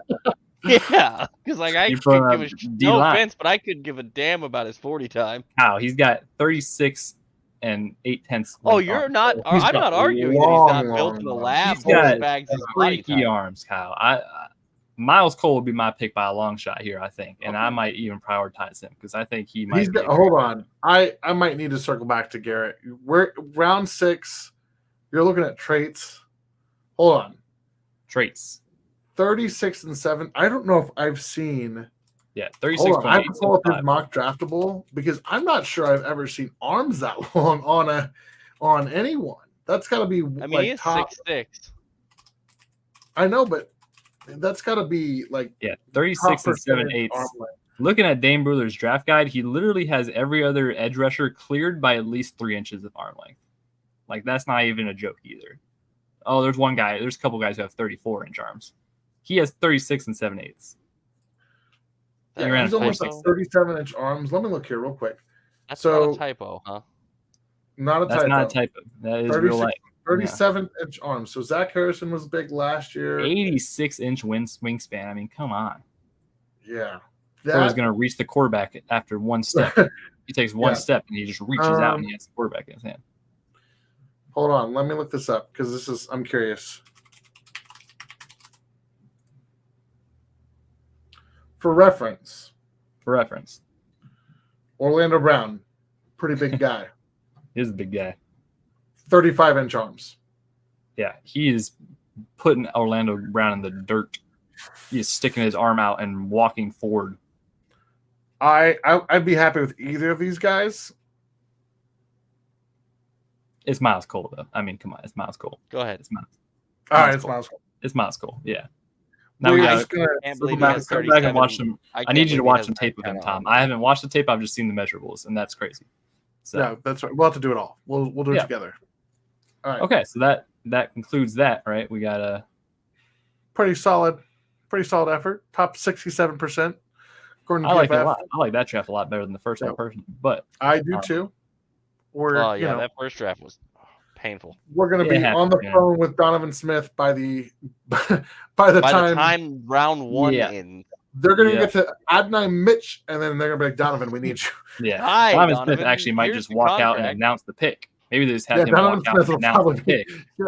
Yeah, because I could give no offense, but I couldn't give a damn about his 40 time. How he's got 36 and 8/10. Oh, you're not. I'm not arguing that he's not built in the lab. He's got freaky arms, Kyle. Miles Cole would be my pick by a long shot here, I think, and I might even prioritize him because I think he might. Hold on, I might need to circle back to Garrett. We're round 6. You're looking at traits. Hold on, traits. 36 and 7. I don't know if I've seen. Yeah, 36. I have to pull up his mock draftable because I'm not sure I've ever seen arms that long on anyone. That's got to be. I mean, he's 6'6". I know, but that's got to be 36 and 7/8. Looking at Dane Bruller's draft guide, he literally has every other edge rusher cleared by at least 3 inches of arm length. Like, that's not even a joke either. Oh, there's a couple guys who have 34-inch arms. He has 36 and 7/8. Yeah, he's almost like 37-inch arms. Let me look here real quick. That's not a typo, huh? That's not a typo. That is real life. 37-inch arms. So Zach Harrison was big last year. 86-inch wingspan. I mean, come on. Yeah. He's going to reach the quarterback after one step. He takes one step and he just reaches out and he has the quarterback in his hand. Hold on. Let me look this up because I'm curious. For reference. Orlando Brown, pretty big guy. He's a big guy. 35-inch arms. Yeah, he is putting Orlando Brown in the dirt. He is sticking his arm out and walking forward. I'd be happy with either of these guys. It's Miles Cole, though. I mean, come on, it's Miles Cole. Go ahead. It's Miles. All right, it's Miles Cole. It's Miles Cole. Yeah. Now we got to go back and watch them. I need you to watch some tape of him, Tom. I haven't watched the tape. I've just seen the measurables, and that's crazy. So, yeah, that's right. We'll have to do it all. We'll do it together. All right. Okay, so that concludes that, right? We got a pretty solid effort. Top 67%. According to I like it a lot. I like that draft a lot better than the first one, personally. But I do too. That first draft was painful. We're going to be on the phone with Donovan Smith by the time round 1 in. They're going to get to Adonai Mitch, and then they're going to be like, Donovan, we need you. Yeah. Donovan Smith actually might just walk out and announce the pick. Maybe they just have him walk out and announce the pick. Yep.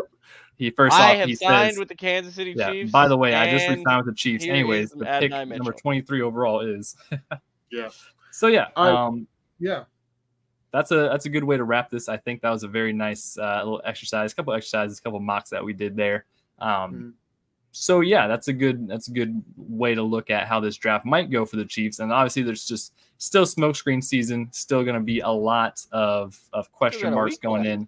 He signed says, with the Kansas City Chiefs. By the way, I just re-signed with the Chiefs. Anyways, the pick number 23 overall is. Yeah. So yeah. Yeah. That's a good way to wrap this. I think that was a very nice little exercise, a couple mocks that we did there. So yeah, that's a good way to look at how this draft might go for the Chiefs. And obviously, there's just still smokescreen season, still going to be a lot of question marks going in.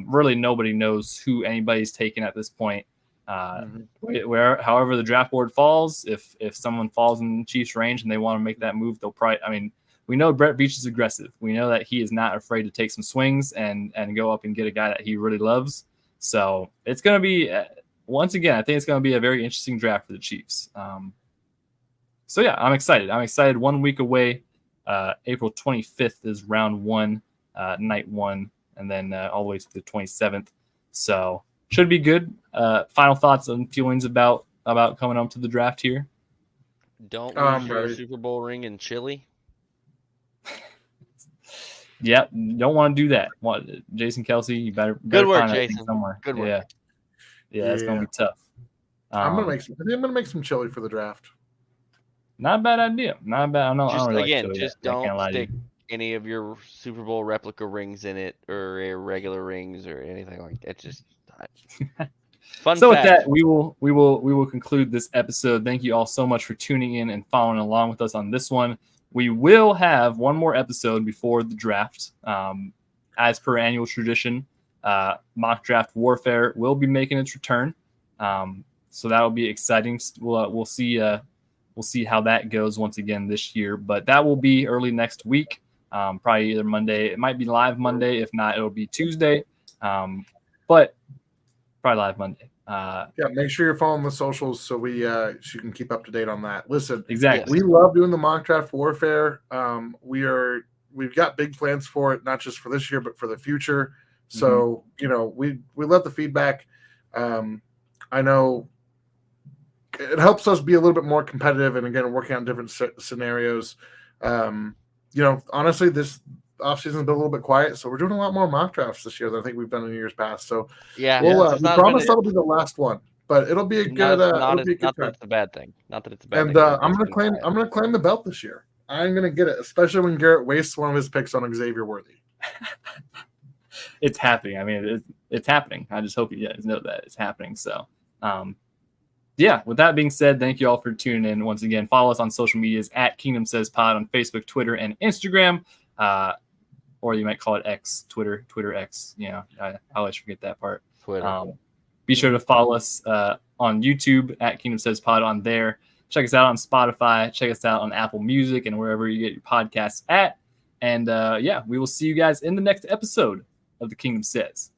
Really, nobody knows who anybody's taking at this point. However the draft board falls, if someone falls in the Chiefs' range and they want to make that move, they'll probably. I mean, we know Brett Veach is aggressive. We know that he is not afraid to take some swings and go up and get a guy that he really loves. So it's going to be. Once again, I think it's going to be a very interesting draft for the Chiefs. So yeah, I'm excited. 1 week away. April 25th is round 1, night 1, and then all the way to the 27th. So should be good. Final thoughts and feelings about coming up to the draft here. Don't lose your Super Bowl ring in Chile. Yeah, don't want to do that. Jason Kelsey, you better good work, find Jason. Somewhere. Good work. Yeah, it's gonna be tough. I'm gonna make some chili for the draft. Not a bad idea. Not bad. I don't really again, like chili. just don't stick any of your Super Bowl replica rings in it, or irregular rings, or anything like that. Just fun. So fact. with that, we will conclude this episode. Thank you all so much for tuning in and following along with us on this one. We will have one more episode before the draft. As per annual tradition, mock draft warfare will be making its return. So that will be exciting. We'll see how that goes once again this year. But that will be early next week. Probably either Monday. It might be live Monday. If not, it'll be Tuesday. But probably live Monday. Make sure you're following the socials so you can keep up to date on that. Listen, exactly. We love doing the mock draft warfare. We've got big plans for it, not just for this year, but for the future. So, we love the feedback. I know it helps us be a little bit more competitive, and again, working on different scenarios. Honestly, this offseason has been a little bit quiet, so we're doing a lot more mock drafts this year than I think we've done in years past. So we promise that'll be the last one, but it'll be a good. Not that it's a bad thing. Not that it's a bad thing. And I'm gonna claim the belt this year. I'm gonna get it, especially when Garrett wastes one of his picks on Xavier Worthy. It's happening. I mean, it's happening. I just hope you guys know that it's happening. So, with that being said, thank you all for tuning in. Once again, follow us on social medias at Kingdom Says Pod on Facebook, Twitter, and Instagram. Or you might call it X, Twitter X. I always forget that part. Twitter. Be sure to follow us on YouTube at Kingdom Says Pod on there. Check us out on Spotify. Check us out on Apple Music and wherever you get your podcasts at. And we will see you guys in the next episode of the Kingdom Says.